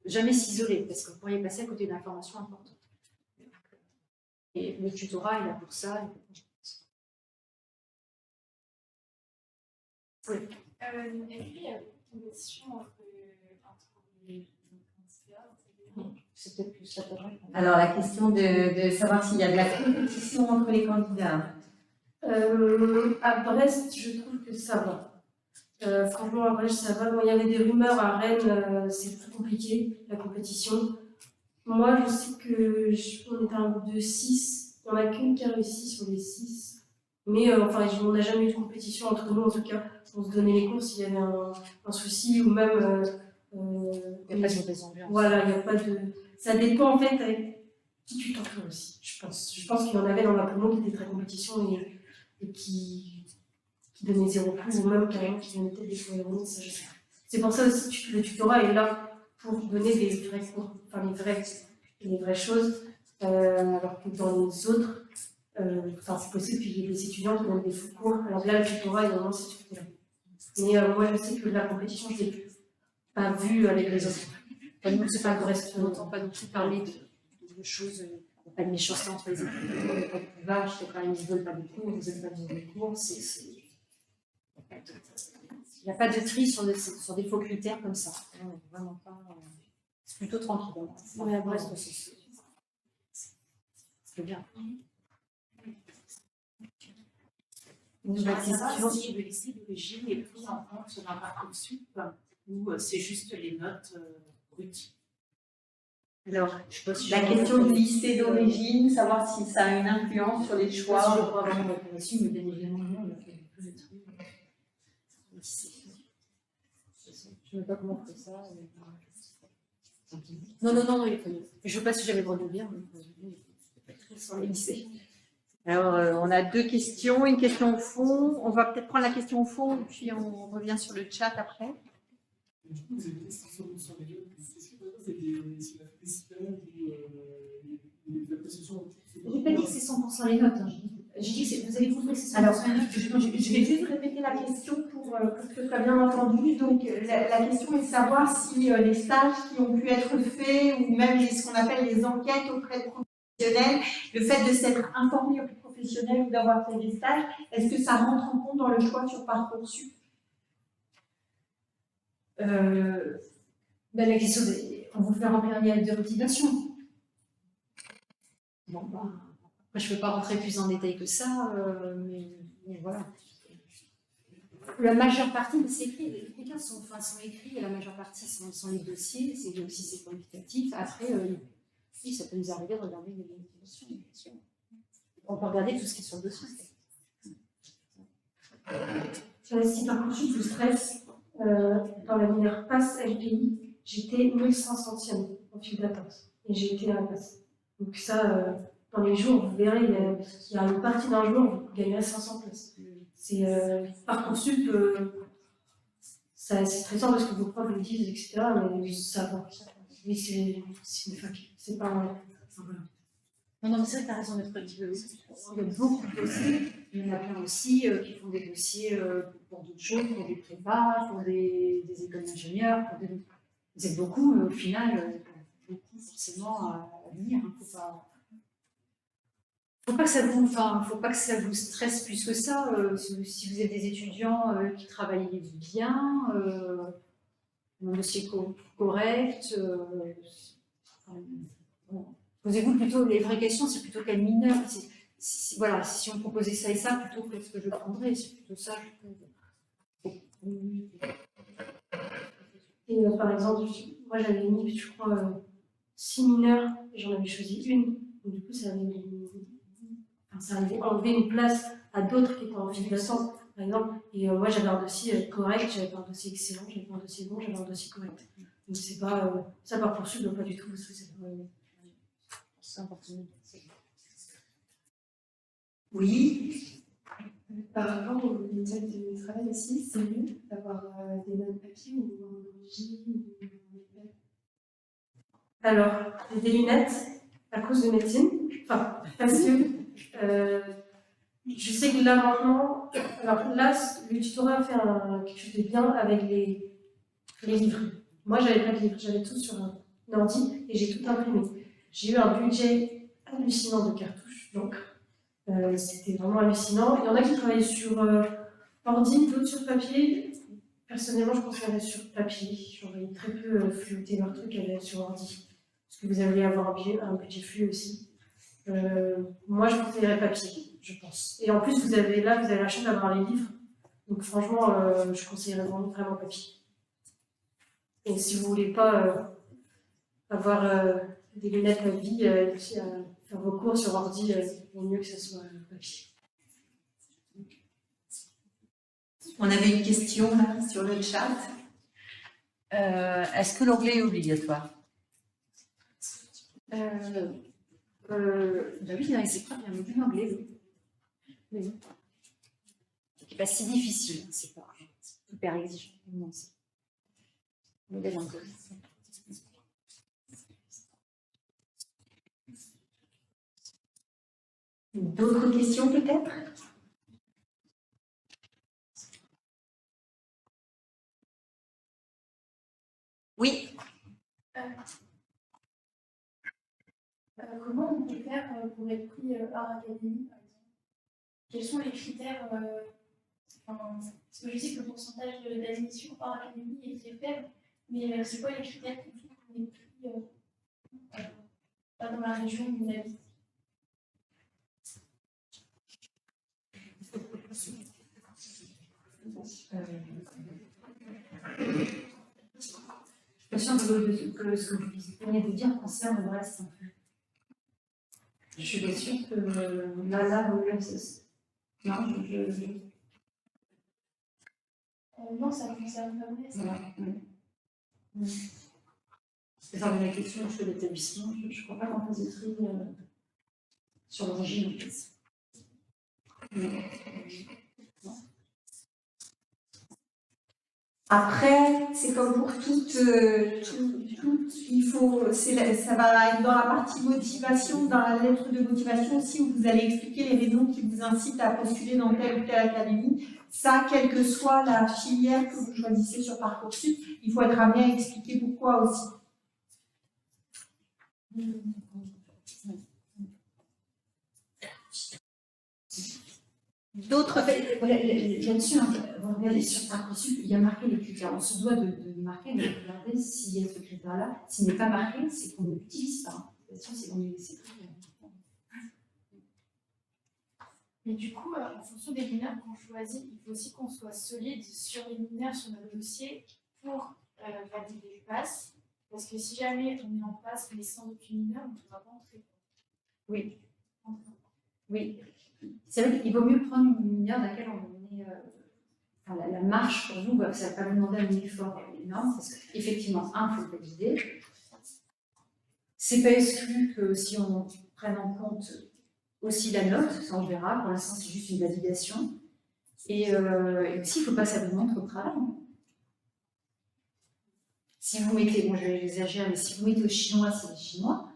Speaker 2: Jamais s'isoler, parce que vous pourriez passer à côté d'informations importantes. Et le tutorat est là pour ça. Oui.
Speaker 6: Est-ce qu'il y a une compétition entre les candidats?
Speaker 2: C'est peut-être plus ça.
Speaker 4: Alors, la question de savoir s'il y a de la compétition entre les candidats.
Speaker 3: À Brest, je trouve que ça va. Franchement, à Brest, ça va. Bon, il y avait des rumeurs à Rennes, c'est plus compliqué, la compétition. Moi, je sais on était un groupe de 6. Il n'y en a qu'une qui a réussi sur les 6. Mais enfin, on n'a jamais eu de compétition entre nous, en tout cas. On se donnait les cours s'il y avait un souci ou même.
Speaker 2: Il n'y a pas de mauvaise ambiance.
Speaker 3: Voilà, il n'y a pas de. Ça dépend en fait avec qui tu t'entoures aussi, je pense. Je pense qu'il y en avait dans la promo qui étaient très compétition et qui donnaient 0 points, ou même carrément qui donnaient peut-être des points erronés, ça je sais. C'est pour ça aussi que le tutorat est là pour donner des vrais cours, enfin les vraies choses, alors que dans les autres, enfin c'est possible qu'il y ait des étudiants qui donnent des faux cours. Alors là, le tutorat est vraiment ce truc-là. Mais moi je sais que la compétition, je ne l'ai pas vue avec les autres. C'est pas correct.
Speaker 2: On n'entend pas non plus parler de choses, il n'y a pas de méchanceté entre les étudiants, il n'y a pas de clivage, c'est quand même, ils ne veulent pas des cours, ils ne veulent pas des cours, il n'y a pas de tri sur des faux critères comme ça. Non, vraiment pas. C'est plutôt tranquille.
Speaker 3: Ouais, à Brest,
Speaker 2: c'est bien.
Speaker 10: Je voudrais savoir si le lycée d'origine est pris en compte dans Parcoursup ou c'est juste les notes brutes.
Speaker 4: Alors, la question du lycée d'origine, savoir si ça a une influence sur les choix.
Speaker 2: Je ne crois pas vraiment là-dessus, mais bien évidemment, non, on a fait plus de trucs. Je ne sais pas comment on fait ça. Non, il est pas mieux. Je ne sais pas si j'avais le droit de le dire, mais sur les lycées.
Speaker 4: Alors, on a 2 questions, une question au fond. On va peut-être prendre la question au fond, puis on revient sur le chat après.
Speaker 2: Je n'ai pas dit que c'est 100% les notes. J'ai dit que vous avez compris que c'est 100%
Speaker 1: Alors,
Speaker 2: les notes.
Speaker 1: je vais juste répéter la question pour que tu aies bien entendu. Donc, la question est de savoir si les stages qui ont pu être faits ou même ce qu'on appelle les enquêtes auprès de professionnels, le fait de s'être informé auprès de professionnels ou d'avoir fait des stages, est-ce que ça rentre en compte dans le choix sur Parcoursup?
Speaker 2: La question, on vous fait remplir un lien de motivation. Bon, après, je ne peux pas rentrer plus en détail que ça, mais voilà. La majeure partie, c'est écrit, les critères sont écrits, et la majeure partie sont les dossiers, c'est aussi c'est quantitatif. Après, oui, ça peut nous arriver de regarder les motivations, bien sûr. On peut regarder tout ce qui est sur le dossier.
Speaker 3: Si par contre je stress, dans la dernière passe LPI, j'étais 1500e en file d'attente et j'ai été à la passe. Donc ça, dans les jours, vous verrez, il y a une partie d'un jour, vous gagnerez 500 places. C'est Parcoursup, c'est stressant parce que vos profs vous le disent, etc. Mais ça va. Mais c'est une fac, c'est pas un.
Speaker 2: Non, mais c'est vrai que tu as raison d'être un petit peu. Il y a beaucoup de dossiers, il y en a plein aussi qui font des dossiers pour d'autres choses, pour des prépas, pour des écoles d'ingénieurs, vous êtes beaucoup, mais au final, beaucoup forcément à venir. Faut pas que ça vous stresse plus que ça. Si vous êtes des étudiants qui travaillent bien, un dossier correct, posez-vous plutôt les vraies questions, c'est plutôt quel mineur. Voilà, si on proposait ça et ça, plutôt que ce que je prendrais, c'est plutôt ça.
Speaker 3: Et par exemple, moi j'avais mis, je crois, 6 mineurs et j'en avais choisi une. Donc, du coup, ça avait enlevé une place à d'autres qui étaient en file d'attente, par exemple. Et moi j'avais un dossier correct, j'avais pas un dossier excellent, j'avais pas un dossier bon, j'avais un dossier correct. Donc c'est pas ça par Parcoursup, donc pas du tout vous stressez.
Speaker 2: C'est important.
Speaker 4: Oui.
Speaker 8: Par rapport aux méthodes de travail aussi, c'est mieux d'avoir des notes papier ou en origine ou en épais.
Speaker 3: Alors, j'ai des lunettes à cause de médecine. Enfin, parce que je sais que là maintenant, alors là, le tutorat fait quelque chose de bien avec les livres. Moi, j'avais pas de livres, j'avais tout sur un ordi et j'ai tout imprimé. J'ai eu un budget hallucinant de cartouches, donc c'était vraiment hallucinant. Il y en a qui travaillaient sur ordi, d'autres sur papier. Personnellement, je conseillerais sur papier. J'aurais très peu flouté leur truc sur ordi. Parce que vous allez avoir un budget flux aussi. Moi, je conseillerais papier, je pense. Et en plus, vous avez la chance d'avoir les livres. Donc franchement, je conseillerais vraiment papier. Et si vous voulez pas avoir des lunettes à vie et aussi à faire vos cours sur ordi, vaut mieux que ça soit papier.
Speaker 4: On avait une question là sur le chat.
Speaker 9: Est-ce que l'anglais est obligatoire?
Speaker 2: Bah oui, dans les épreuves, il y a un module anglais, oui. Oui. C'est pas si difficile, hein, c'est pas hyper exigeant. Non, c'est modèle anglais.
Speaker 4: D'autres questions peut-être? Oui.
Speaker 6: Comment on peut faire pour être pris hors académie, par exemple? Quels sont les critères parce que je sais que le pourcentage d'admission hors académie est très faible, mais c'est quoi les critères qui font qu'on est pris pas dans la région où on habite?
Speaker 2: Je suis consciente que ce que vous venez de dire concerne le reste. Je suis bien sûre que là, non,
Speaker 6: Non, ça ne concerne pas vrai.
Speaker 2: voilà. C'est dans la question de l'établissement, je ne crois pas qu'on fasse des tri sur l'origine en fait.
Speaker 4: Après, c'est comme pour il faut, ça va être dans la partie motivation, dans la lettre de motivation aussi, où vous allez expliquer les raisons qui vous incitent à postuler dans telle ou telle académie. Ça, quelle que soit la filière que vous choisissez sur Parcoursup, il faut être amené à expliquer pourquoi aussi. D'autres.
Speaker 2: Là-dessus, vous regardez sur Parcoursup, il y a marqué les critères. On se doit de marquer, de regarder s'il y a ce critère-là. S'il n'est pas marqué, c'est qu'on ne l'utilise pas. C'est qu'on est laissé.
Speaker 6: Mais du coup, en fonction des mineurs qu'on choisit, il faut aussi qu'on soit solide sur les mineurs sur notre dossier pour valider les passes. Parce que si jamais on est en passe mais sans aucun mineur, on ne pourra pas entrer.
Speaker 2: Oui. Oui. C'est vrai qu'il vaut mieux prendre une mineure dans laquelle on est. La marche pour vous, ça ne va pas vous demander un effort énorme, parce qu'effectivement, il faut le valider. C'est pas exclu que si on prenne en compte aussi la note, ça on verra, pour l'instant c'est juste une validation. Et aussi, il ne faut pas s'abandonner trop de travail. Si vous mettez, bon je vais exagérer, mais si vous mettez au chinois, c'est les chinois.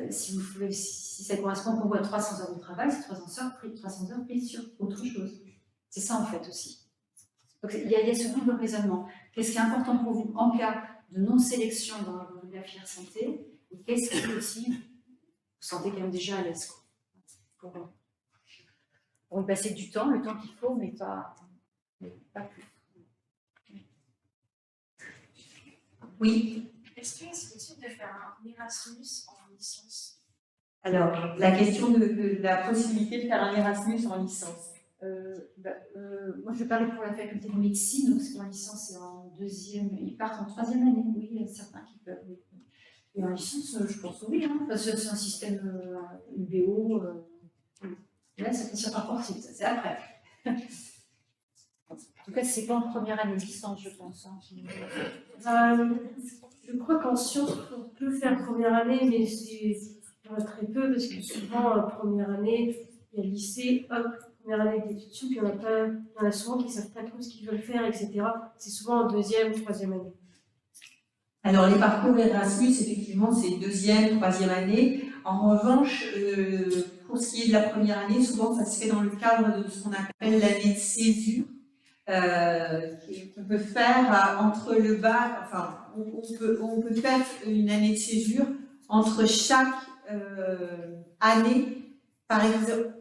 Speaker 2: Si ça correspond pour vous à 300 heures de travail, c'est 300 heures prises sur autre chose. C'est ça en fait aussi. Donc il y a ce double raisonnement. Qu'est-ce qui est important pour vous en cas de non-sélection dans la filière santé, et qu'est-ce qui aussi vous sentez quand même déjà à l'aise pour y passer du temps, le temps qu'il faut, mais pas plus.
Speaker 4: Oui.
Speaker 6: Est-ce que c'est possible de faire un Erasmus en licence?
Speaker 4: Alors, la question de la possibilité de faire un Erasmus en licence.
Speaker 2: Moi, je parlais pour la faculté de médecine, donc c'est en licence et en deuxième, ils partent en troisième année, oui, il y a certains qui peuvent. Oui. Et en licence, je pense que oui, hein, parce que c'est un système UBO. Là, ça par contre, c'est après. En tout cas, c'est pas en première année de licence, je pense. Hein.
Speaker 3: Je crois qu'en sciences, on peut faire première année, mais c'est très peu, parce que souvent, première année, il y a le lycée, hop, première année d'études sup, il y en a souvent qui ne savent pas trop ce qu'ils veulent faire, etc. C'est souvent en deuxième, troisième année.
Speaker 4: Alors, les parcours Erasmus, effectivement, c'est deuxième, troisième année. En revanche, pour ce qui est de la première année, souvent, ça se fait dans le cadre de ce qu'on appelle l'année de césure, qu'on peut faire entre le bac, enfin, on peut faire une année de césure entre chaque année. Par exemple,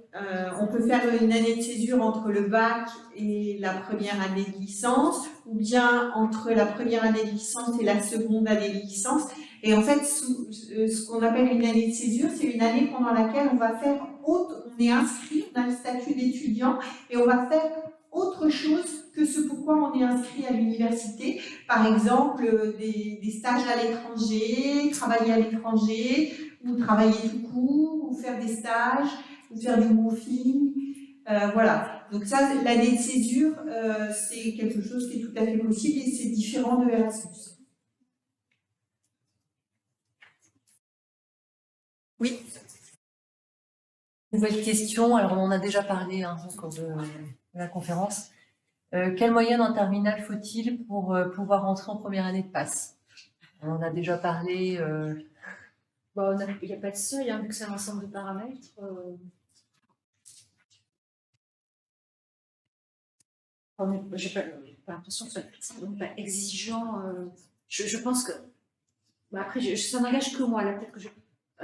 Speaker 4: on peut faire une année de césure entre le bac et la première année de licence, ou bien entre la première année de licence et la seconde année de licence. Et en fait, ce qu'on appelle une année de césure, c'est une année pendant laquelle on va faire on est inscrit, on a le statut d'étudiant, et on va faire autre chose
Speaker 1: que ce pourquoi on est inscrit à l'université. Par exemple, des stages à l'étranger, travailler à l'étranger, ou travailler tout court, ou faire des stages, ou faire du woofing. Voilà. Donc ça, l'année de césure, c'est quelque chose qui est tout à fait possible et c'est différent de Erasmus. Oui.
Speaker 9: Nouvelle question, alors on en a déjà parlé au cours de la conférence. Quelle moyenne en terminale faut-il pour pouvoir rentrer en première année de passe? On en a déjà parlé.
Speaker 2: Bon, il n'y a pas de seuil, hein, vu que c'est un ensemble de paramètres. J'ai pas l'impression que ce soit pas exigeant. Je pense que. Bah, après, ça n'engage que moi. Là, peut-être que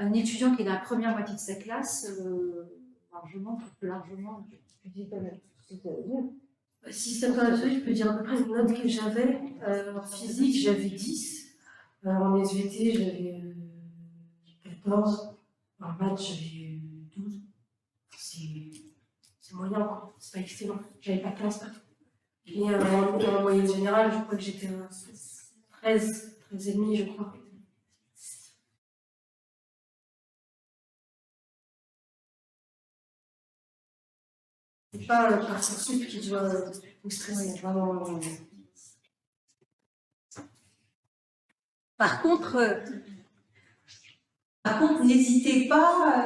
Speaker 2: un étudiant qui est dans la première moitié de sa classe, largement, plus largement,
Speaker 3: Si ça peut arriver, je peux dire à peu près une note que j'avais. En physique, j'avais 10. En SVT, j'avais 14. En maths, j'avais 12. C'est moyen, quoi. C'est pas excellent. J'avais pas 15 partout. Et en moyenne générale, je crois que j'étais à 13, 13,5, je crois. C'est pas Parcoursup qui doit vous stresser, vraiment.
Speaker 4: Par contre, n'hésitez pas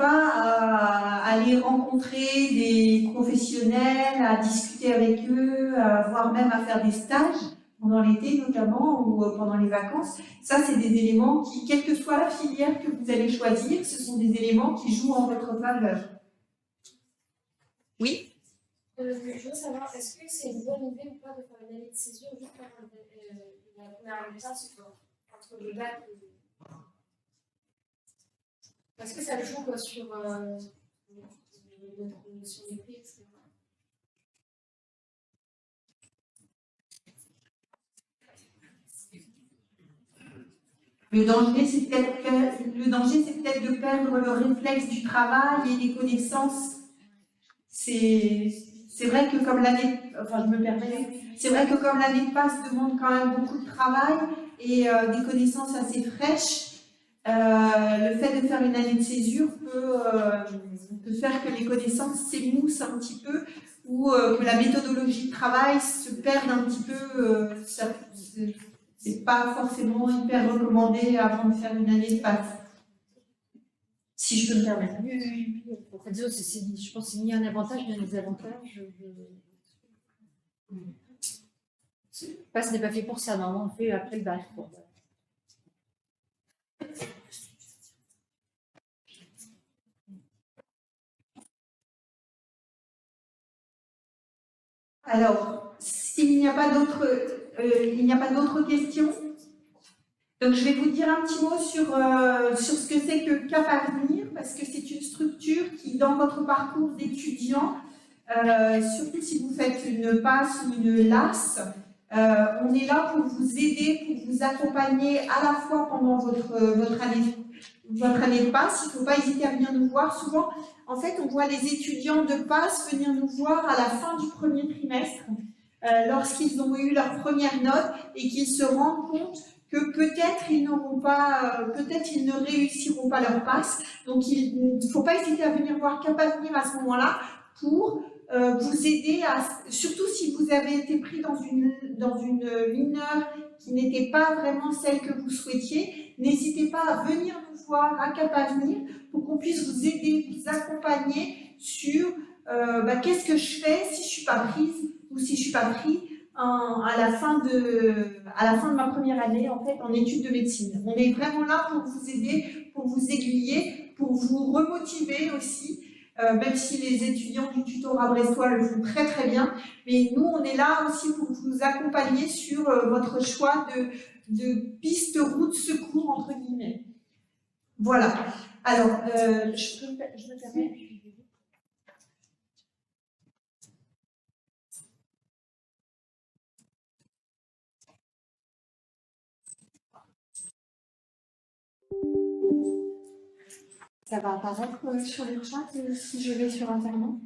Speaker 4: à aller rencontrer des professionnels, à discuter avec eux, voire même à faire des stages pendant l'été notamment ou pendant les vacances. Ça, c'est des éléments qui, quelle que soit la filière que vous allez choisir, ce sont des éléments qui jouent en votre faveur. Oui.
Speaker 6: Je veux savoir, est-ce que c'est une bonne idée ou pas de faire une année de césure juste avant la première année de classe entre les dates Est-ce que ça joue quoi, sur les prix, etc.
Speaker 1: Le danger, c'est peut-être de perdre le réflexe du travail et des connaissances. C'est vrai que comme l'année, enfin je me permets, c'est vrai que comme l'année de passe demande quand même beaucoup de travail et des connaissances assez fraîches, le fait de faire une année de césure peut faire que les connaissances s'émoussent un petit peu ou que la méthodologie de travail se perde un petit peu. C'est pas forcément hyper recommandé avant de faire une année de passe. Si je peux me permettre.
Speaker 2: Oui. Je pense que c'est ni un avantage ni un désavantage. Passe n'est pas fait pour ça, normalement on fait après le bac. Bon.
Speaker 1: Alors, s'il n'y a pas d'autres questions, donc je vais vous dire un petit mot sur ce que c'est que Cap Avenir, parce que c'est une structure qui, dans votre parcours d'étudiant, surtout si vous faites une passe ou une LAS, on est là pour vous aider, pour vous accompagner à la fois pendant votre année de passe. Il ne faut pas hésiter à venir nous voir. Souvent, en fait, on voit les étudiants de passe venir nous voir à la fin du premier trimestre, lorsqu'ils ont eu leur première note et qu'ils se rendent compte que peut-être ils ne réussiront pas leur passe. Donc, il ne faut pas hésiter à venir voir Cap Avenir à ce moment-là pour vous aider surtout si vous avez été pris dans une mineure qui n'était pas vraiment celle que vous souhaitiez, n'hésitez pas à venir nous voir à Cap Avenir pour qu'on puisse vous aider, vous accompagner sur qu'est-ce que je fais si je suis pas prise ou si je suis pas pris à la fin de ma première année en fait en études de médecine. On est vraiment là pour vous aider, pour vous aiguiller, pour vous remotiver aussi. Même si les étudiants du tutorat brestois le font très très bien, mais nous on est là aussi pour vous accompagner sur votre choix de piste route secours entre guillemets. Voilà. Alors, je me permets. Ça va apparaître sur le chat si je vais sur Internet.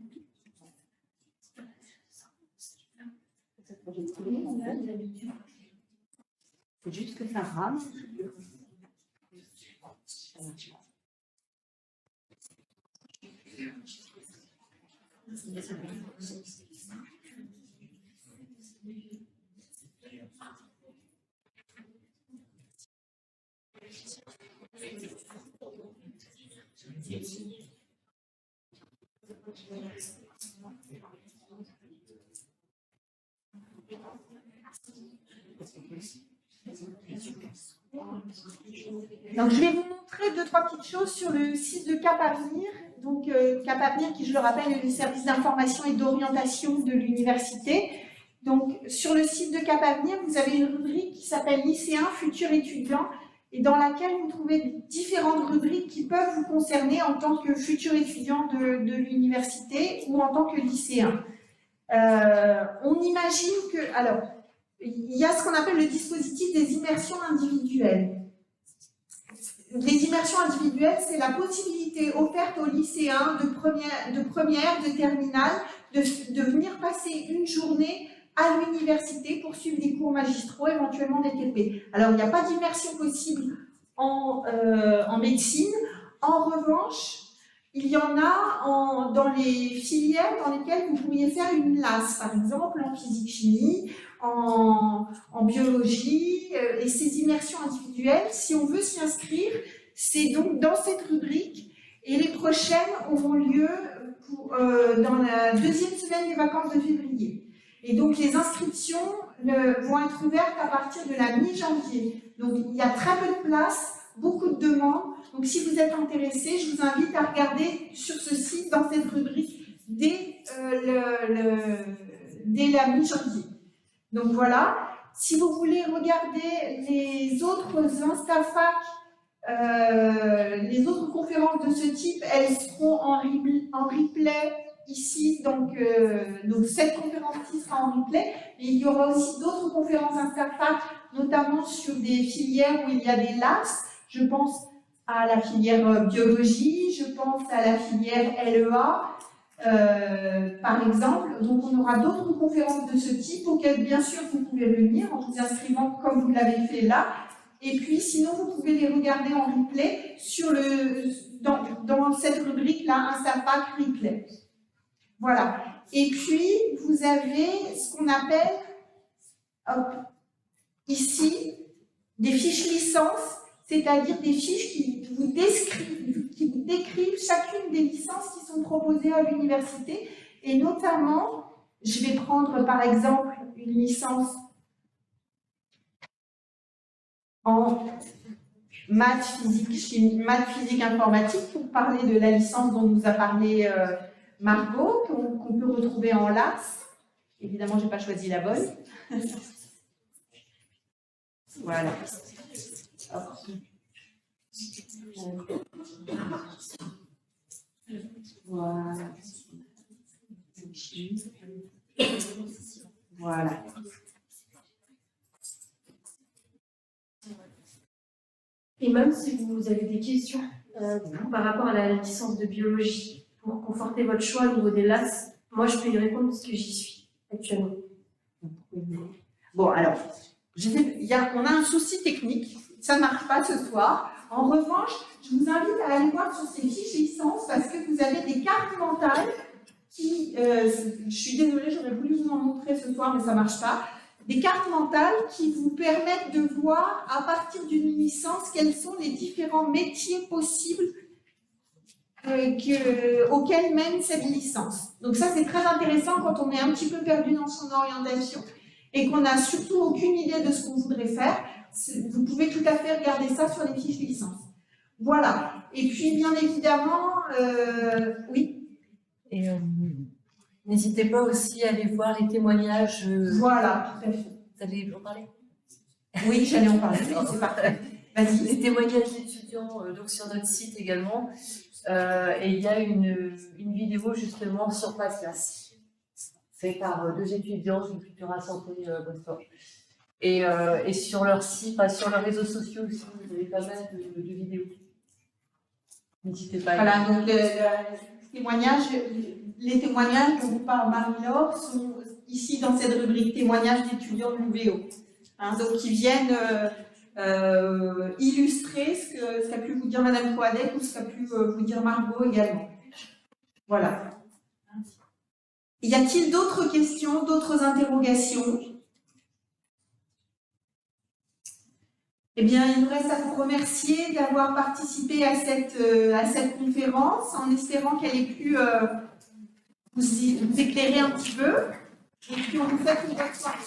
Speaker 10: C'est juste que ça rame.
Speaker 1: Donc, je vais vous montrer 2-3 petites choses sur le site de Cap Avenir. Donc, Cap Avenir, qui, je le rappelle, est le service d'information et d'orientation de l'université. Donc, sur le site de Cap Avenir, vous avez une rubrique qui s'appelle lycéens, futurs étudiants, et dans laquelle vous trouvez différentes rubriques qui peuvent vous concerner en tant que futur étudiant de l'université ou en tant que lycéen. On imagine que, alors, il y a ce qu'on appelle le dispositif des immersions individuelles. Les immersions individuelles, c'est la possibilité offerte aux lycéens de première, de terminale, de venir passer une journée à l'université pour suivre des cours magistraux, éventuellement des TP. Alors, il n'y a pas d'immersion possible en médecine. En revanche, il y en a dans les filières dans lesquelles vous pourriez faire une LAS, par exemple en physique-chimie, en biologie, et ces immersions individuelles, si on veut s'y inscrire, c'est donc dans cette rubrique, et les prochaines auront lieu dans la deuxième semaine des vacances de février. Et donc les inscriptions vont être ouvertes à partir de la mi-janvier. Donc il y a très peu de place, beaucoup de demandes. Donc si vous êtes intéressé, je vous invite à regarder sur ce site, dans cette rubrique, dès la mi-janvier. Donc voilà. Si vous voulez regarder les autres Instafac, les autres conférences de ce type, elles seront en replay ici. Donc cette conférence-ci sera en replay. Et il y aura aussi d'autres conférences Instafac, notamment sur des filières où il y a des LAS. Je pense à la filière biologie, je pense à la filière LEA, par exemple. Donc on aura d'autres conférences de ce type auxquelles bien sûr vous pouvez venir en vous inscrivant comme vous l'avez fait là. Et puis sinon vous pouvez les regarder en replay dans cette rubrique là, Instafac Replay. Voilà. Et puis vous avez ce qu'on appelle ici des fiches licences. C'est-à-dire des fiches qui vous décrivent chacune des licences qui sont proposées à l'université. Et notamment, je vais prendre par exemple une licence en maths, physique, informatique, pour parler de la licence dont nous a parlé Margot, qu'on peut retrouver en LAS. Évidemment, je n'ai pas choisi la bonne. Voilà. Voilà. Voilà.
Speaker 3: Et même si vous avez des questions par rapport à la licence de biologie, pour conforter votre choix au niveau des LAS, moi je peux y répondre parce que j'y suis actuellement.
Speaker 1: Bon, alors, on a un souci technique, ça ne marche pas ce soir. En revanche, je vous invite à aller voir sur ces fiches licences parce que vous avez des cartes mentales qui, je suis désolée, j'aurais voulu vous en montrer ce soir, mais ça ne marche pas. Des cartes mentales qui vous permettent de voir à partir d'une licence quels sont les différents métiers possibles auxquels mène cette licence. Donc ça, c'est très intéressant quand on est un petit peu perdu dans son orientation et qu'on n'a surtout aucune idée de ce qu'on voudrait faire. Vous pouvez tout à fait regarder ça sur les fiches licences. Voilà. Et puis, bien évidemment, oui.
Speaker 9: Et n'hésitez pas aussi à aller voir les témoignages.
Speaker 1: Voilà, tout à fait.
Speaker 9: Vous allez en parler?
Speaker 1: Oui, j'allais en parler. C'est parfait. Vas-y.
Speaker 9: Les témoignages d'étudiants donc sur notre site également. Et il y a une vidéo justement sur PassClass, faite par 2 étudiants du Cultura Santé Boston. Et sur leur site, sur leurs réseaux sociaux aussi, vous avez pas mal de vidéos. N'hésitez pas.
Speaker 1: Voilà, donc les témoignages dont vous parle Marie-Laure sont ici dans cette rubrique témoignages d'étudiants de l'UVO. Hein, donc qui viennent illustrer ce qu'a pu vous dire Madame Troadec ou ce qu'a pu vous dire Margot également. Voilà. Y a-t-il d'autres questions, d'autres interrogations? Eh bien, il nous reste à vous remercier d'avoir participé à cette conférence, en espérant qu'elle ait pu vous éclairer un petit peu. Et puis, on vous souhaite une bonne soirée.